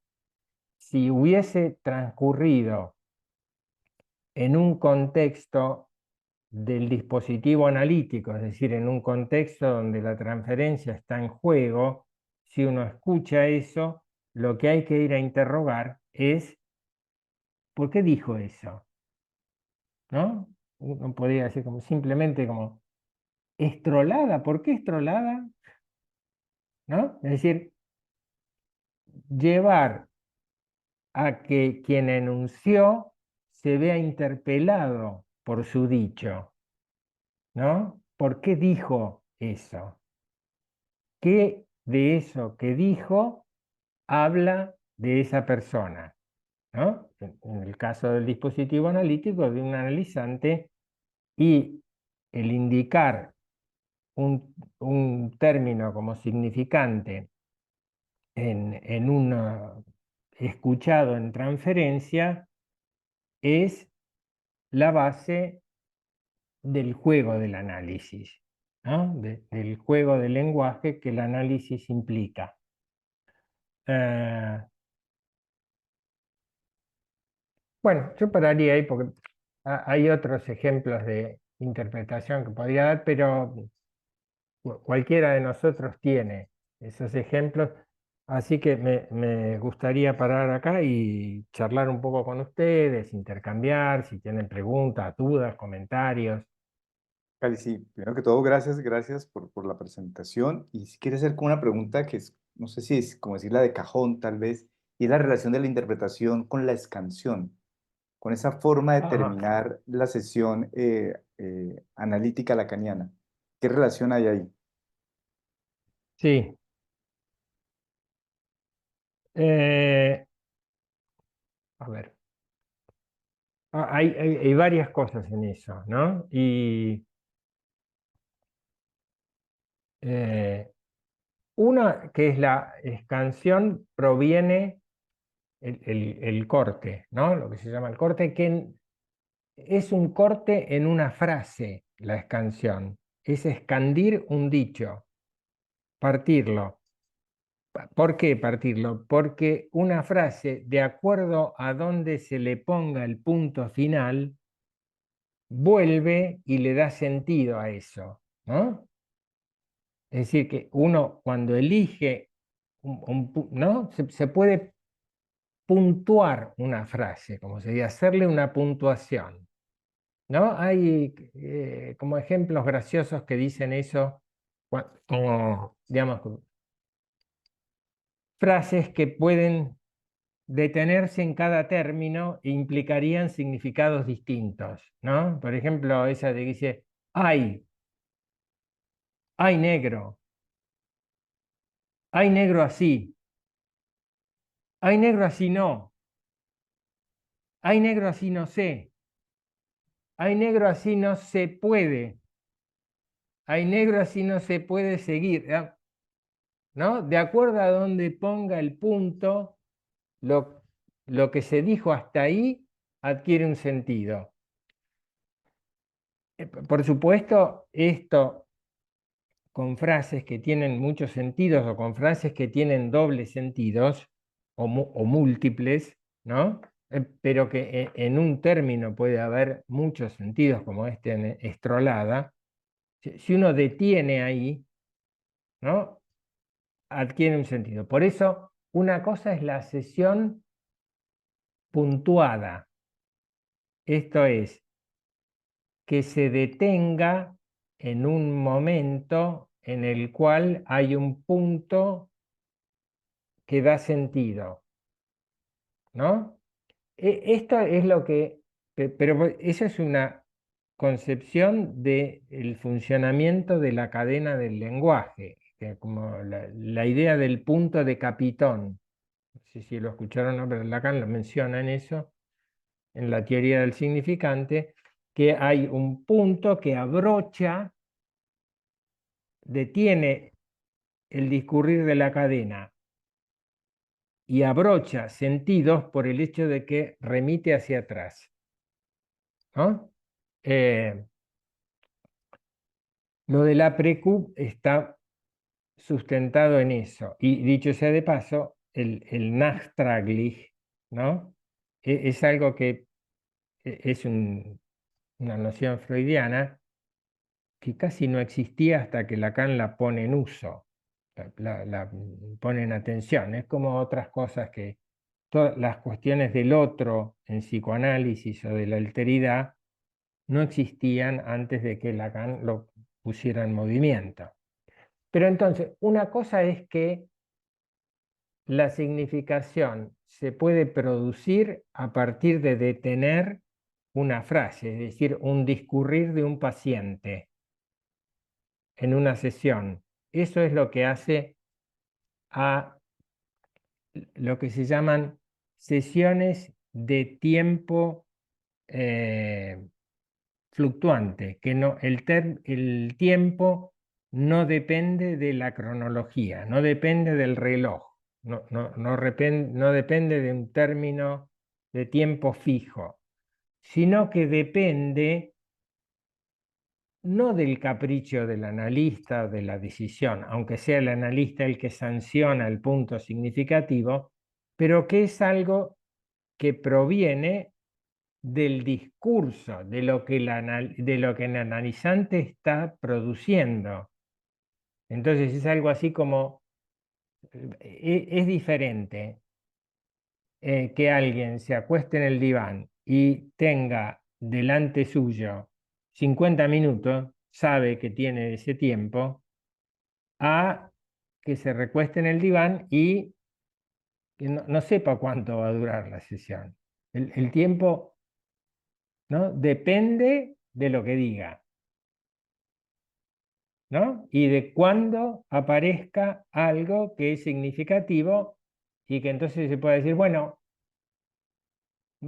si hubiese transcurrido en un contexto del dispositivo analítico, es decir, en un contexto donde la transferencia está en juego, si uno escucha eso, lo que hay que ir a interrogar es ¿por qué dijo eso? ¿No? Uno podría decir como simplemente como estrolada, ¿por qué estrolada? ¿No? Es decir, llevar a que quien enunció se vea interpelado por su dicho, ¿no? ¿Por qué dijo eso? ¿Qué de eso que dijo habla de esa persona? ¿No? En el caso del dispositivo analítico, de un analizante, y el indicar un término como significante en un escuchado en transferencia es la base del juego del análisis, ¿no? Del juego del lenguaje que el análisis implica. Eh, bueno, yo pararía ahí porque hay otros ejemplos de interpretación que podría dar, pero cualquiera de nosotros tiene esos ejemplos, así que me gustaría parar acá y charlar un poco con ustedes, intercambiar, si tienen preguntas, dudas, comentarios. Cali, sí, primero que todo, gracias, gracias por la presentación. Y si quieres hacer como una pregunta que es, no sé si es como decirla de cajón, tal vez, y es la relación de la interpretación con la escansión, con esa forma de Ajá. terminar la sesión analítica lacaniana. ¿Qué relación hay ahí? Sí, eh, a ver, hay varias cosas en eso, ¿no? Y eh, una que es la escansión proviene el corte, ¿no? Lo que se llama el corte, es un corte en una frase, la escansión. Es escandir un dicho, partirlo. ¿Por qué partirlo? Porque una frase, de acuerdo a donde se le ponga el punto final, vuelve y le da sentido a eso, ¿no? Es decir, que uno cuando elige, ¿no? Se puede puntuar una frase, como sería hacerle una puntuación. ¿No? Hay como ejemplos graciosos que dicen eso, como, digamos, frases que pueden detenerse en cada término e implicarían significados distintos, ¿no? Por ejemplo, esa de que dice, hay negro, hay negro así, hay negro así no, hay negro así no sé, hay negro así no se puede, hay negro así no se puede seguir, ¿no? De acuerdo a donde ponga el punto, lo, lo que se dijo hasta ahí adquiere un sentido. Por supuesto, esto con frases que tienen muchos sentidos o con frases que tienen dobles sentidos o múltiples, ¿no? Pero que en un término puede haber muchos sentidos, como este en estrolada. Si uno detiene ahí, ¿no? Adquiere un sentido. Por eso, una cosa es la sesión puntuada. Esto es, que se detenga en un momento en el cual hay un punto que da sentido, ¿no? Esto es lo que, pero eso es una concepción del funcionamiento de la cadena del lenguaje, que como la idea del punto de Capitón, no sé si lo escucharon, ¿no? Pero Lacan lo menciona en eso, en la teoría del significante, que hay un punto que abrocha, detiene el discurrir de la cadena y abrocha sentidos por el hecho de que remite hacia atrás, ¿no? Eh, lo de la precu está sustentado en eso. Y dicho sea de paso, el Nachtraglich, ¿no? Es algo que es una noción freudiana que casi no existía hasta que Lacan la pone en uso, la pone en atención. Es como otras cosas que todas las cuestiones del otro en psicoanálisis o de la alteridad no existían antes de que Lacan lo pusiera en movimiento. Pero entonces, una cosa es que la significación se puede producir a partir de detener una frase, es decir, un discurrir de un paciente en una sesión. Eso es lo que hace a lo que se llaman sesiones de tiempo fluctuante, que no, el tiempo no depende de la cronología, no depende del reloj, no depende de un término de tiempo fijo, sino que depende no del capricho del analista o de la decisión, aunque sea el analista el que sanciona el punto significativo, pero que es algo que proviene del discurso, de lo que el analizante está produciendo. Entonces es algo así como, es diferente que alguien se acueste en el diván y tenga delante suyo 50 minutos, sabe que tiene ese tiempo, a que se recueste en el diván y que no sepa cuánto va a durar la sesión. El tiempo, ¿no? Depende de lo que diga, ¿no? Y de cuándo aparezca algo que es significativo y que entonces se puede decir, bueno,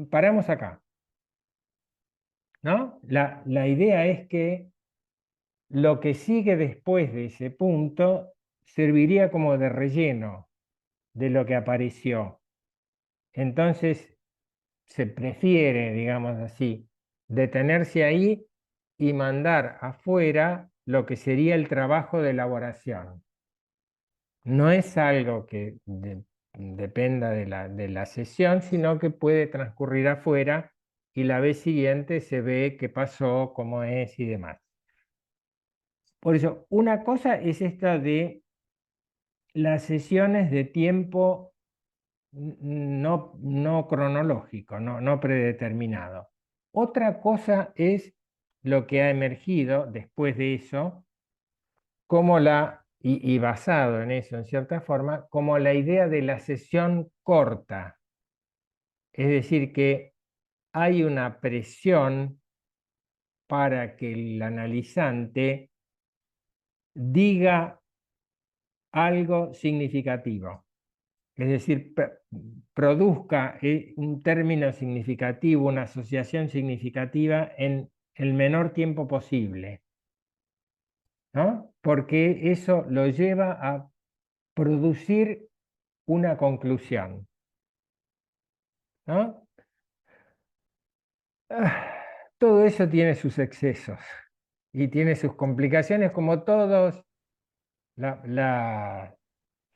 paramos acá, ¿no? La idea es que lo que sigue después de ese punto serviría como de relleno de lo que apareció. Entonces se prefiere, digamos así, detenerse ahí y mandar afuera lo que sería el trabajo de elaboración. No es algo que dependa de la sesión, sino que puede transcurrir afuera y la vez siguiente se ve qué pasó, cómo es y demás. Por eso, una cosa es esta de las sesiones de tiempo no cronológico, no predeterminado. Otra cosa es lo que ha emergido después de eso, como y basado en eso en cierta forma, como la idea de la sesión corta. Es decir, que hay una presión para que el analizante diga algo significativo. Es decir, produzca un término significativo, una asociación significativa en el menor tiempo posible, ¿no? Porque eso lo lleva a producir una conclusión, ¿no? Todo eso tiene sus excesos y tiene sus complicaciones, como todas las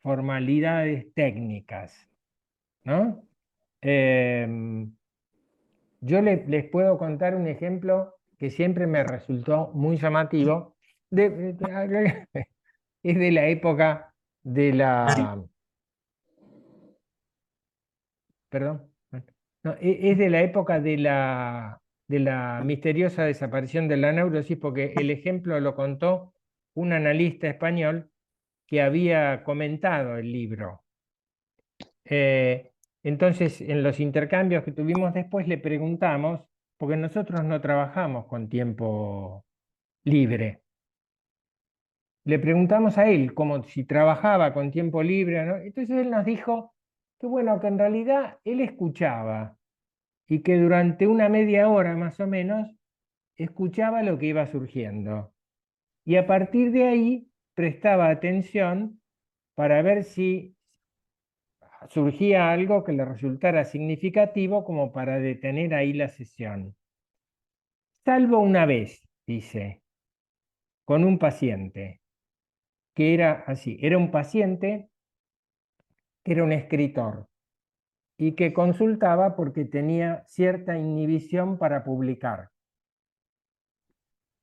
formalidades técnicas, ¿no? Em, Yo les puedo contar un ejemplo que siempre me resultó muy llamativo. Es de la época de la, perdón, no, es de la época de la misteriosa desaparición de la neurosis, porque el ejemplo lo contó un analista español que había comentado el libro. Eh, entonces, en los intercambios que tuvimos después, le preguntamos, porque nosotros no trabajamos con tiempo libre, le preguntamos a él como si trabajaba con tiempo libre, ¿no? Entonces él nos dijo que bueno, que en realidad él escuchaba y que durante una media hora más o menos escuchaba lo que iba surgiendo. Y a partir de ahí prestaba atención para ver si surgía algo que le resultara significativo como para detener ahí la sesión. Salvo una vez, dice, con un paciente, que era así, era un paciente que era un escritor. y que consultaba porque tenía cierta inhibición para publicar.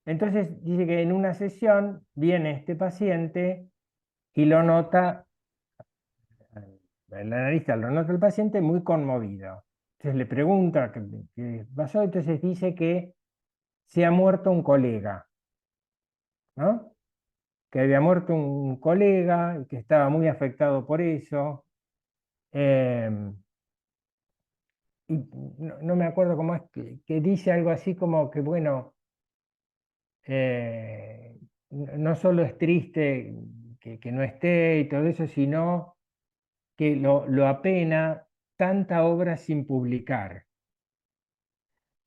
Entonces dice que en una sesión viene este paciente y lo nota, el analista lo nota el paciente muy conmovido. Entonces le pregunta qué pasó, entonces dice que se ha muerto un colega, ¿no? Que había muerto un colega y que estaba muy afectado por eso. eh, y no me acuerdo cómo es que dice algo así como que, bueno, no solo es triste que no esté y todo eso, sino que lo apena tanta obra sin publicar.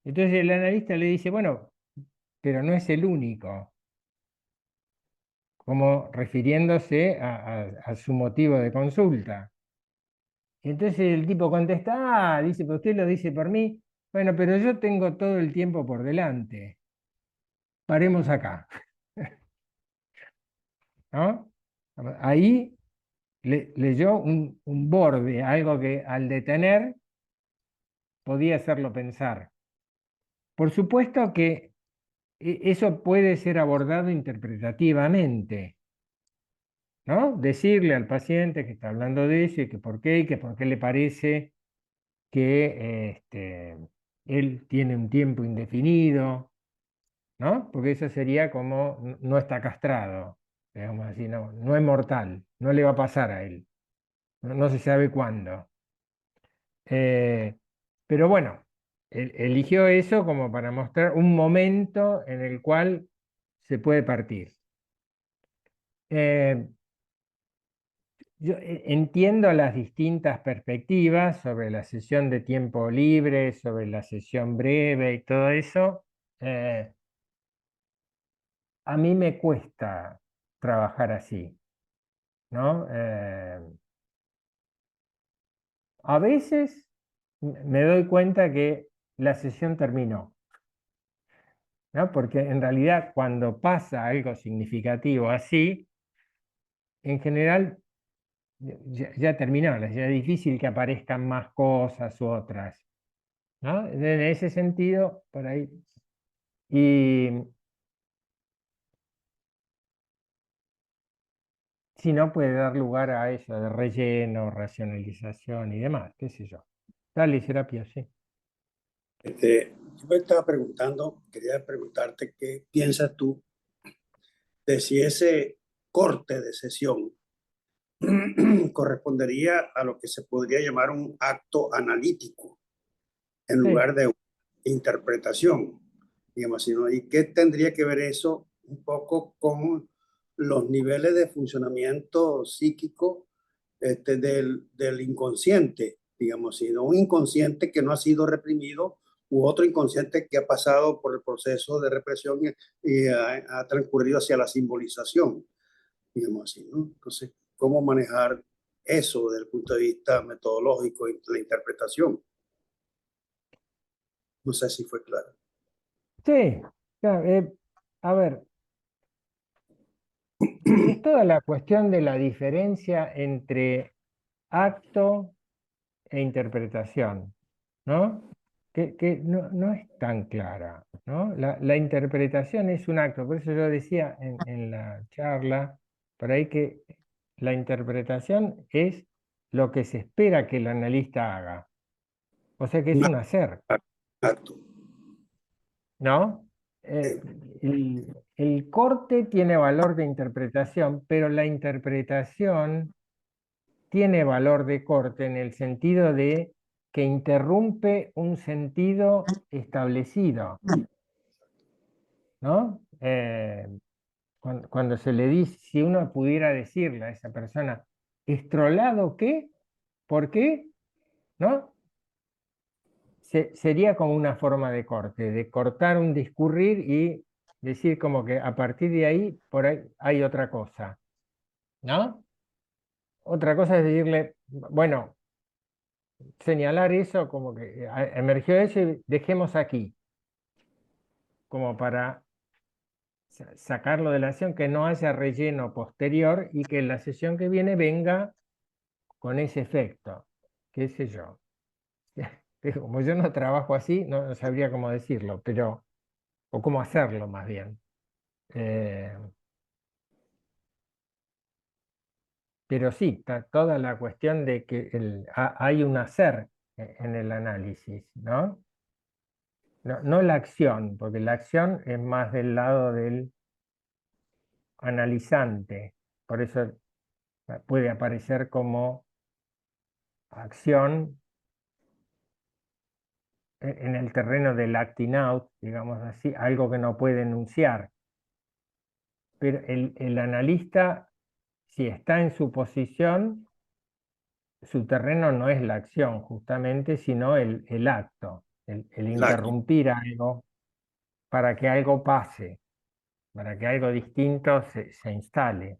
Entonces el analista le dice, bueno, pero no es el único, como refiriéndose a su motivo de consulta. Y entonces el tipo contesta, dice, pero usted lo dice por mí. Bueno, pero yo tengo todo el tiempo por delante. Paremos acá, ¿no? Ahí leyó un borde, algo que al detener podía hacerlo pensar. Por supuesto que eso puede ser abordado interpretativamente, ¿no? Decirle al paciente que está hablando de eso y que por qué le parece que él tiene un tiempo indefinido, ¿no? Porque eso sería como no está castrado, digamos así, no es mortal, no le va a pasar a él, no se sabe cuándo. Eh, pero bueno, eligió eso como para mostrar un momento en el cual se puede partir. Eh, yo entiendo las distintas perspectivas sobre la sesión de tiempo libre, sobre la sesión breve y todo eso. Eh, a mí me cuesta trabajar así, ¿no? A veces me doy cuenta que la sesión terminó, ¿no? Porque en realidad cuando pasa algo significativo así, en general ya terminó, ya es difícil que aparezcan más cosas u otras, ¿no? En ese sentido, por ahí. Y si no, puede dar lugar a eso de relleno, racionalización y demás, qué sé yo. Dale, Serapio, sí. Yo me estaba preguntando, quería preguntarte qué piensas tú de si ese corte de sesión correspondería a lo que se podría llamar un acto analítico en Sí. lugar de interpretación, digamos así, ¿no? ¿Y qué tendría que ver eso un poco con los niveles de funcionamiento psíquico del inconsciente, digamos así, ¿no? Un inconsciente que no ha sido reprimido u otro inconsciente que ha pasado por el proceso de represión y ha transcurrido hacia la simbolización, digamos así, ¿no? Entonces, ¿cómo manejar eso desde el punto de vista metodológico y la interpretación? No sé si fue claro. Sí, claro, a ver, es toda la cuestión de la diferencia entre acto e interpretación, ¿no? Que no es tan clara, ¿no? La interpretación es un acto, por eso yo decía en la charla, por ahí que la interpretación es lo que se espera que el analista haga, o sea que es Un un hacer, acto. ¿no? Eh, El corte tiene valor de interpretación, pero la interpretación tiene valor de corte en el sentido de que interrumpe un sentido establecido, ¿no? Cuando se le dice, si uno pudiera decirle a esa persona, ¿estrolado qué? ¿Por qué? ¿No? Sería como una forma de corte, de cortar un discurrir y decir como que a partir de ahí, por ahí hay otra cosa, ¿no? Otra cosa es decirle, bueno, señalar eso como que emergió eso y dejemos aquí, como para sacarlo de la sesión, que no haya relleno posterior y que la sesión que viene venga con ese efecto, qué sé yo. Pero como yo no trabajo así, no sabría cómo decirlo, pero, o cómo hacerlo más bien. Eh, pero sí, toda la cuestión de que hay un hacer en el análisis, ¿no? No la acción, porque la acción es más del lado del analizante, por eso puede aparecer como acción en el terreno del acting out, digamos así, algo que no puede enunciar. Pero el analista, si está en su posición, su terreno no es la acción justamente, sino el acto, el Exacto. interrumpir algo para que algo pase, para que algo distinto se instale.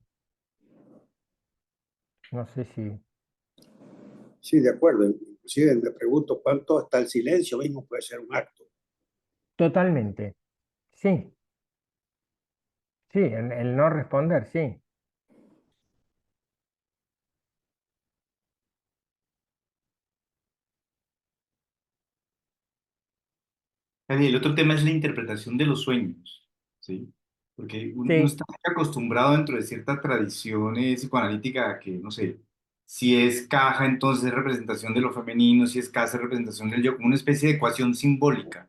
No sé si... Sí, de acuerdo. Inclusive me pregunto cuánto hasta el silencio mismo puede ser un acto. Totalmente, sí, sí, el no responder, sí. Y el otro tema es la interpretación de los sueños, ¿sí? Porque uno Sí, está muy acostumbrado dentro de cierta tradición psicoanalítica a que, no sé, si es caja, entonces es representación de lo femenino, si es casa, es representación del yo, como una especie de ecuación simbólica.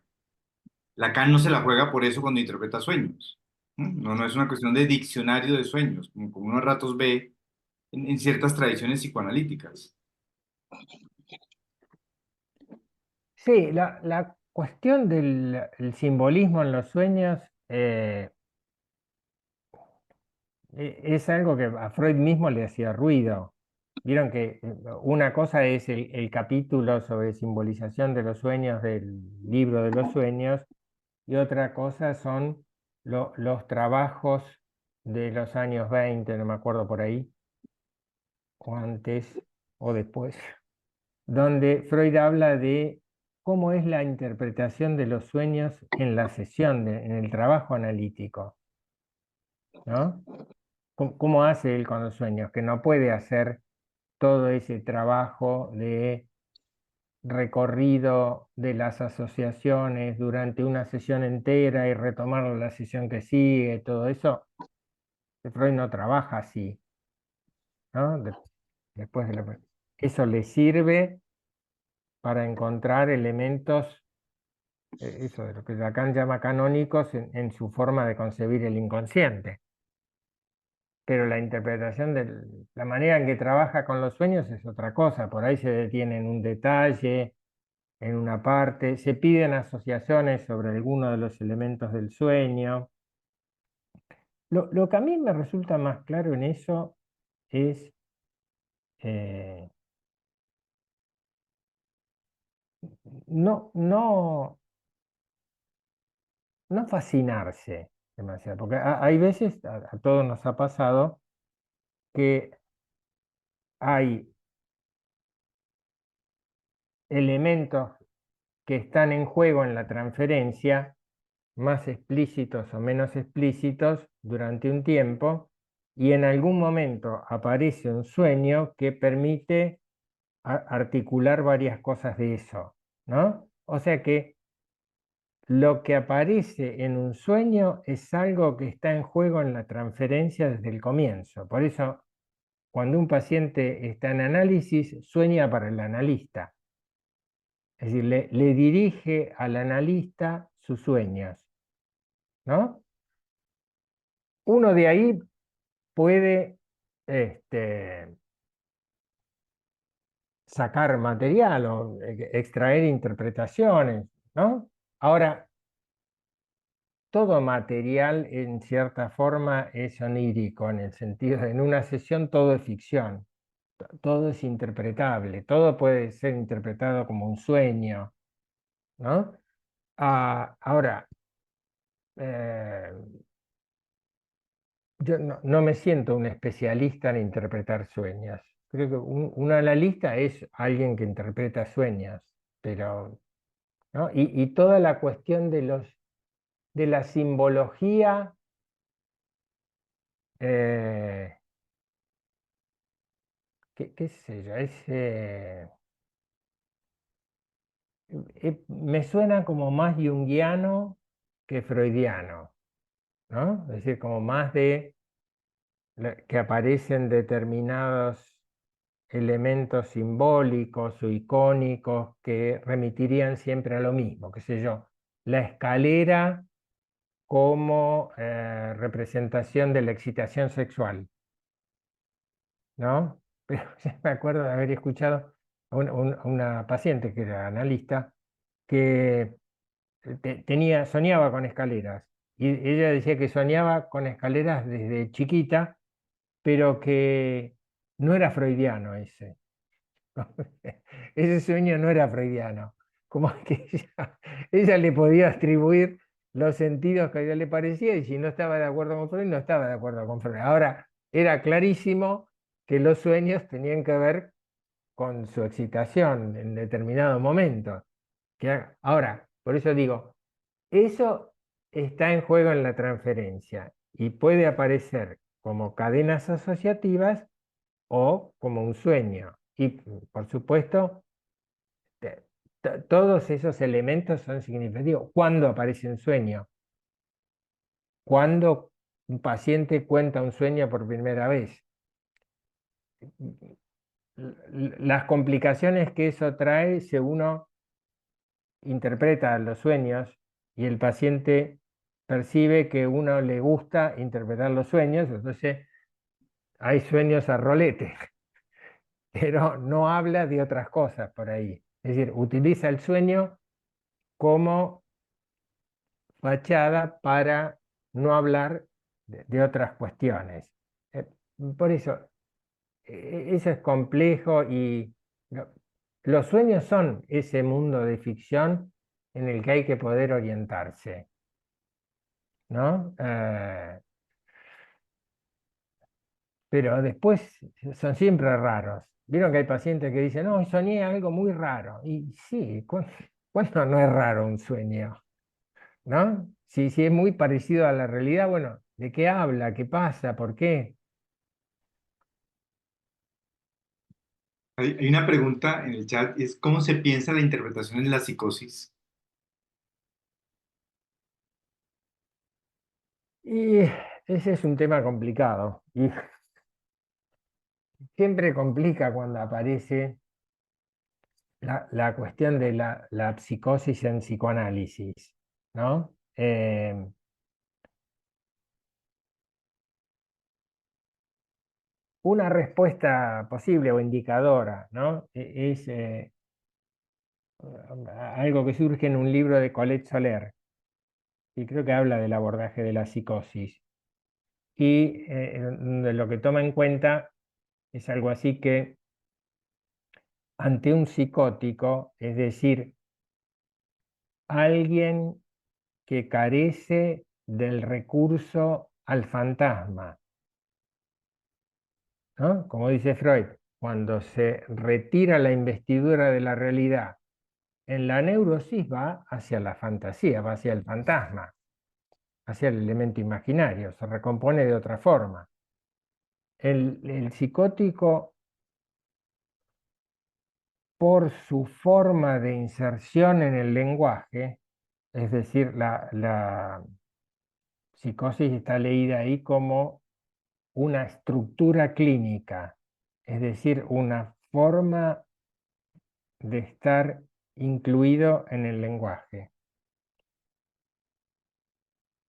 Lacan no se la juega por eso cuando interpreta sueños. No, no es una cuestión de diccionario de sueños, como uno a ratos ve en ciertas tradiciones psicoanalíticas. sí, la cuestión del el simbolismo en los sueños es algo que a Freud mismo le hacía ruido. Vieron que una cosa es el capítulo sobre simbolización de los sueños del libro de los sueños y otra cosa son los trabajos de los años 20, no me acuerdo por ahí, o antes o después, donde Freud habla de cómo es la interpretación de los sueños en la sesión, en el trabajo analítico, ¿no? ¿Cómo hace él con los sueños? Que no puede hacer todo ese trabajo de recorrido de las asociaciones durante una sesión entera y retomar la sesión que sigue, todo eso. Freud no trabaja así, ¿no? Después de eso le sirve para encontrar elementos, eso de lo que Lacan llama canónicos en su forma de concebir el inconsciente. Pero la interpretación de la manera en que trabaja con los sueños es otra cosa. Por ahí se detiene en un detalle, en una parte, se piden asociaciones sobre alguno de los elementos del sueño. Lo que a mí me resulta más claro en eso es eh, no no fascinarse demasiado, porque hay veces, a todos nos ha pasado, que hay elementos que están en juego en la transferencia, más explícitos o menos explícitos durante un tiempo, y en algún momento aparece un sueño que permite articular varias cosas de eso, ¿no? O sea que lo que aparece en un sueño es algo que está en juego en la transferencia desde el comienzo. Por eso, cuando un paciente está en análisis, sueña para el analista. Es decir, le dirige al analista sus sueños, ¿no? Uno de ahí puede este, sacar material o extraer interpretaciones, ¿no? Ahora, todo material en cierta forma es onírico, en el sentido de en una sesión todo es ficción, todo es interpretable, todo puede ser interpretado como un sueño, ¿no? Ahora, eh, yo no me siento un especialista en interpretar sueños. Creo que un analista es alguien que interpreta sueños, pero, ¿no? Y toda la cuestión de la simbología, eh, qué sé yo, Me suena como más junguiano que freudiano, ¿no? Es decir, como más de que aparecen determinados elementos simbólicos o icónicos que remitirían siempre a lo mismo, qué sé yo, la escalera como representación de la excitación sexual, ¿no? Pero ya me acuerdo de haber escuchado a una paciente que era analista que soñaba con escaleras y ella decía que soñaba con escaleras desde chiquita, pero que no era freudiano ese. Ese sueño no era freudiano, como que ella le podía atribuir los sentidos que a ella le parecía y si no estaba de acuerdo con Freud, no estaba de acuerdo con Freud. Ahora, era clarísimo que los sueños tenían que ver con su excitación en determinado momento. Ahora, por eso digo, eso está en juego en la transferencia y puede aparecer como cadenas asociativas o como un sueño. Y por supuesto, todos esos elementos son significativos. ¿Cuándo aparece un sueño? Cuando un paciente cuenta un sueño por primera vez. Las complicaciones que eso trae si uno interpreta los sueños y el paciente percibe que uno le gusta interpretar los sueños, entonces hay sueños a rolete, pero no habla de otras cosas por ahí. Es decir, utiliza el sueño como fachada para no hablar de otras cuestiones. Eh, por eso, eso es complejo y lo- los sueños son ese mundo de ficción en el que hay que poder orientarse, ¿no? Pero después son siempre raros. Vieron que hay pacientes que dicen, no, soñé algo muy raro. Y sí, ¿cuándo no es raro un sueño? ¿No? Si es muy parecido a la realidad, bueno, ¿de qué habla? ¿Qué pasa? ¿Por qué? Hay una pregunta en el chat, es ¿cómo se piensa la interpretación de la psicosis? Y ese es un tema complicado. Y siempre complica cuando aparece la cuestión de la psicosis en psicoanálisis, ¿no? Una respuesta posible o indicadora, ¿no? Es algo que surge en un libro de Colette Soler, y creo que habla del abordaje de la psicosis. Y de lo que toma en cuenta es algo así que ante un psicótico, es decir, alguien que carece del recurso al fantasma, ¿no? Como dice Freud, cuando se retira la investidura de la realidad, en la neurosis va hacia la fantasía, va hacia el fantasma, hacia el elemento imaginario, se recompone de otra forma. El psicótico, por su forma de inserción en el lenguaje, es decir, la psicosis está leída ahí como una estructura clínica, es decir, una forma de estar incluido en el lenguaje.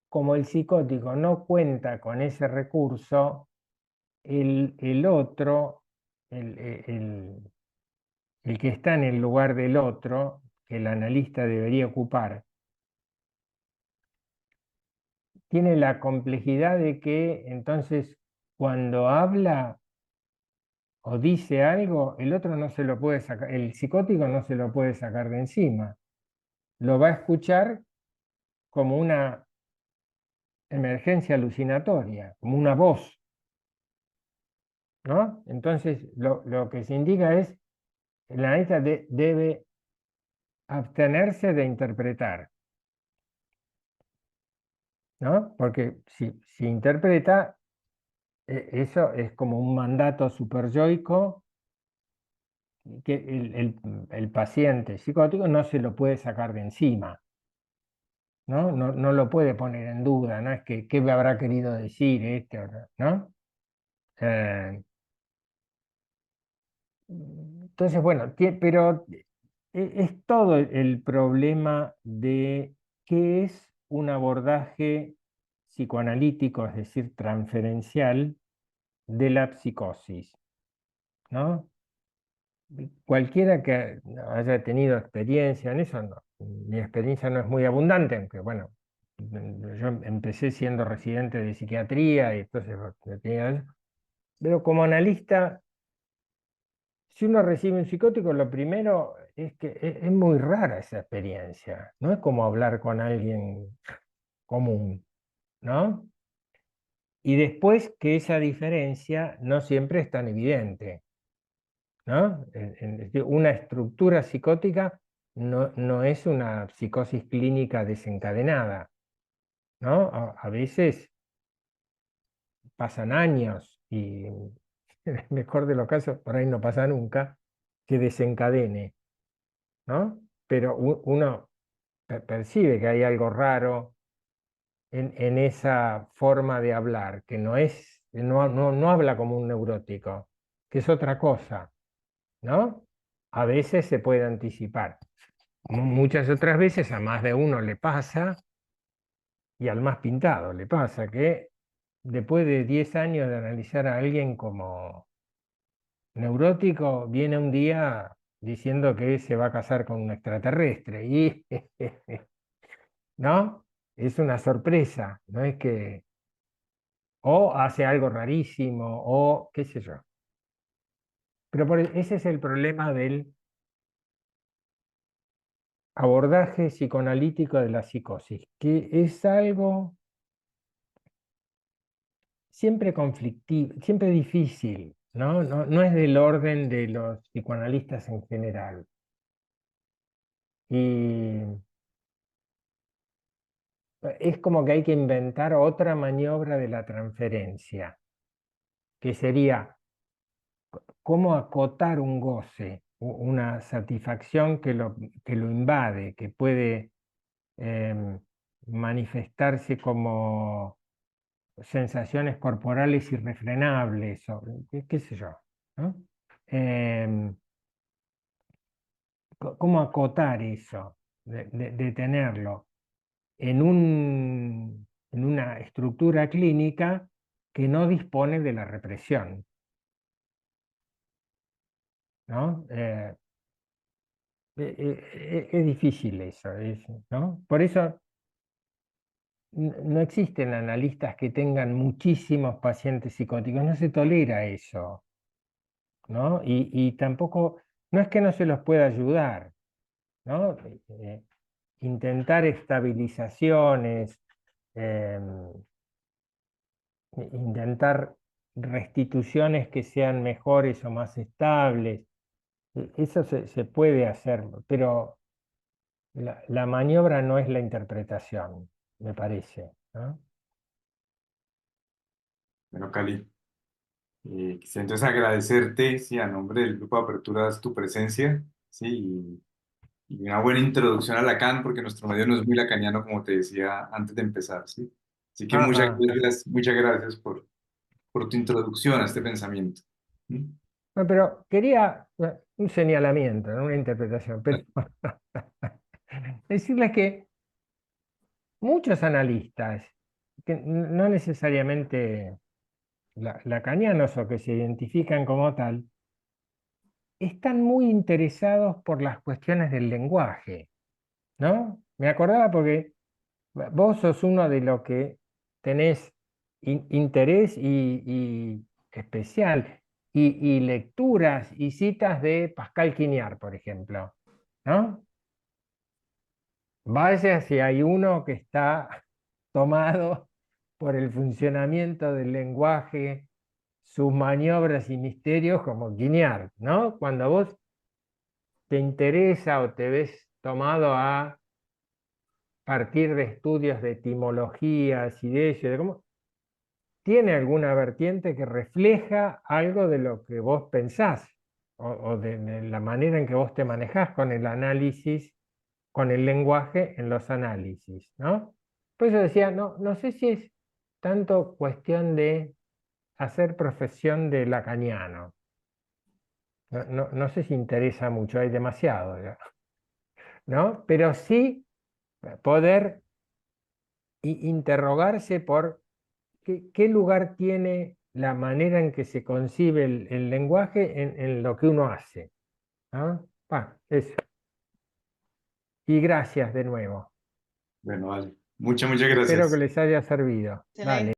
Como el psicótico no cuenta con ese recurso, el otro, el, el que está en el lugar del otro, que el analista debería ocupar, tiene la complejidad de que entonces cuando habla o dice algo, el otro no se lo puede sacar, el psicótico no se lo puede sacar de encima. Lo va a escuchar como una emergencia alucinatoria, como una voz, ¿no? Entonces, lo que se indica es, el analista debe abstenerse de interpretar, ¿no? Porque si interpreta, eso es como un mandato superyoico que el paciente psicótico no se lo puede sacar de encima, ¿no? No lo puede poner en duda, ¿no? Es que, ¿qué me habrá querido decir este o no? ¿No? Entonces, bueno, pero es todo el problema de qué es un abordaje psicoanalítico, es decir, transferencial de la psicosis, ¿no? Cualquiera que haya tenido experiencia en eso, mi experiencia no es muy abundante, aunque bueno, yo empecé siendo residente de psiquiatría y entonces pero como analista, si uno recibe un psicótico, lo primero es que es muy rara esa experiencia, no es como hablar con alguien común, ¿no? Y después que esa diferencia no siempre es tan evidente, ¿no? Es decir, una estructura psicótica no es una psicosis clínica desencadenada, ¿no? A veces pasan años y en el mejor de los casos, por ahí no pasa nunca, que desencadene, ¿no? Pero uno percibe que hay algo raro en esa forma de hablar, que no habla como un neurótico, que es otra cosa, ¿no? A veces se puede anticipar. Muchas otras veces a más de uno le pasa, y al más pintado le pasa, que después de 10 años de analizar a alguien como neurótico, viene un día diciendo que se va a casar con un extraterrestre, y ¿no? Es una sorpresa, no es que o hace algo rarísimo, o qué sé yo. Pero ese es el problema del abordaje psicoanalítico de la psicosis, que es algo siempre conflictivo, siempre difícil, ¿no? No es del orden de los psicoanalistas en general. Y es como que hay que inventar otra maniobra de la transferencia, que sería cómo acotar un goce, una satisfacción que lo invade, que puede em, manifestarse como sensaciones corporales irrefrenables, o qué sé yo, ¿no? Em, ¿Cómo acotar eso, de tenerlo en una estructura clínica que no dispone de la represión, ¿no? Es difícil eso, ¿no? Por eso no existen analistas que tengan muchísimos pacientes psicóticos, no se tolera eso, ¿no? Y tampoco, no es que no se los pueda ayudar, ¿no? Intentar estabilizaciones, em, intentar restituciones que sean mejores o más estables, eso se puede hacer, pero la maniobra no es la interpretación, me parece, ¿no? Bueno, Cali, quisiera entonces agradecerte, sí, a nombre del Grupo de Aperturas tu presencia, sí, y una buena introducción a Lacan, porque nuestro medio no es muy lacaniano, como te decía antes de empezar, ¿sí? Así que Ajá. muchas gracias por tu introducción a este pensamiento. ¿Mm? Bueno, pero quería un señalamiento, no una interpretación, pero decirles que muchos analistas, que no necesariamente lacanianos o que se identifican como tal, están muy interesados por las cuestiones del lenguaje, ¿no? Me acordaba porque vos sos uno de los que tenés interés y especial y lecturas y citas de Pascal Quignard, por ejemplo, ¿no? Vaya si hay uno que está tomado por el funcionamiento del lenguaje, sus maniobras y misterios como Quignard, ¿no? Cuando vos te interesa o te ves tomado a partir de estudios de etimologías y de eso, de cómo, tiene alguna vertiente que refleja algo de lo que vos pensás o de la manera en que vos te manejás con el análisis, con el lenguaje en los análisis, ¿no? Pues yo decía, no sé si es tanto cuestión de hacer profesión de lacaniano. No sé si interesa mucho, hay demasiado, ya, ¿no? Pero sí poder interrogarse por qué lugar tiene la manera en que se concibe el lenguaje en lo que uno hace, ¿no? Eso. Y gracias de nuevo. Bueno, vale. Muchas Espero que gracias. les haya servido. Excelente. Dale.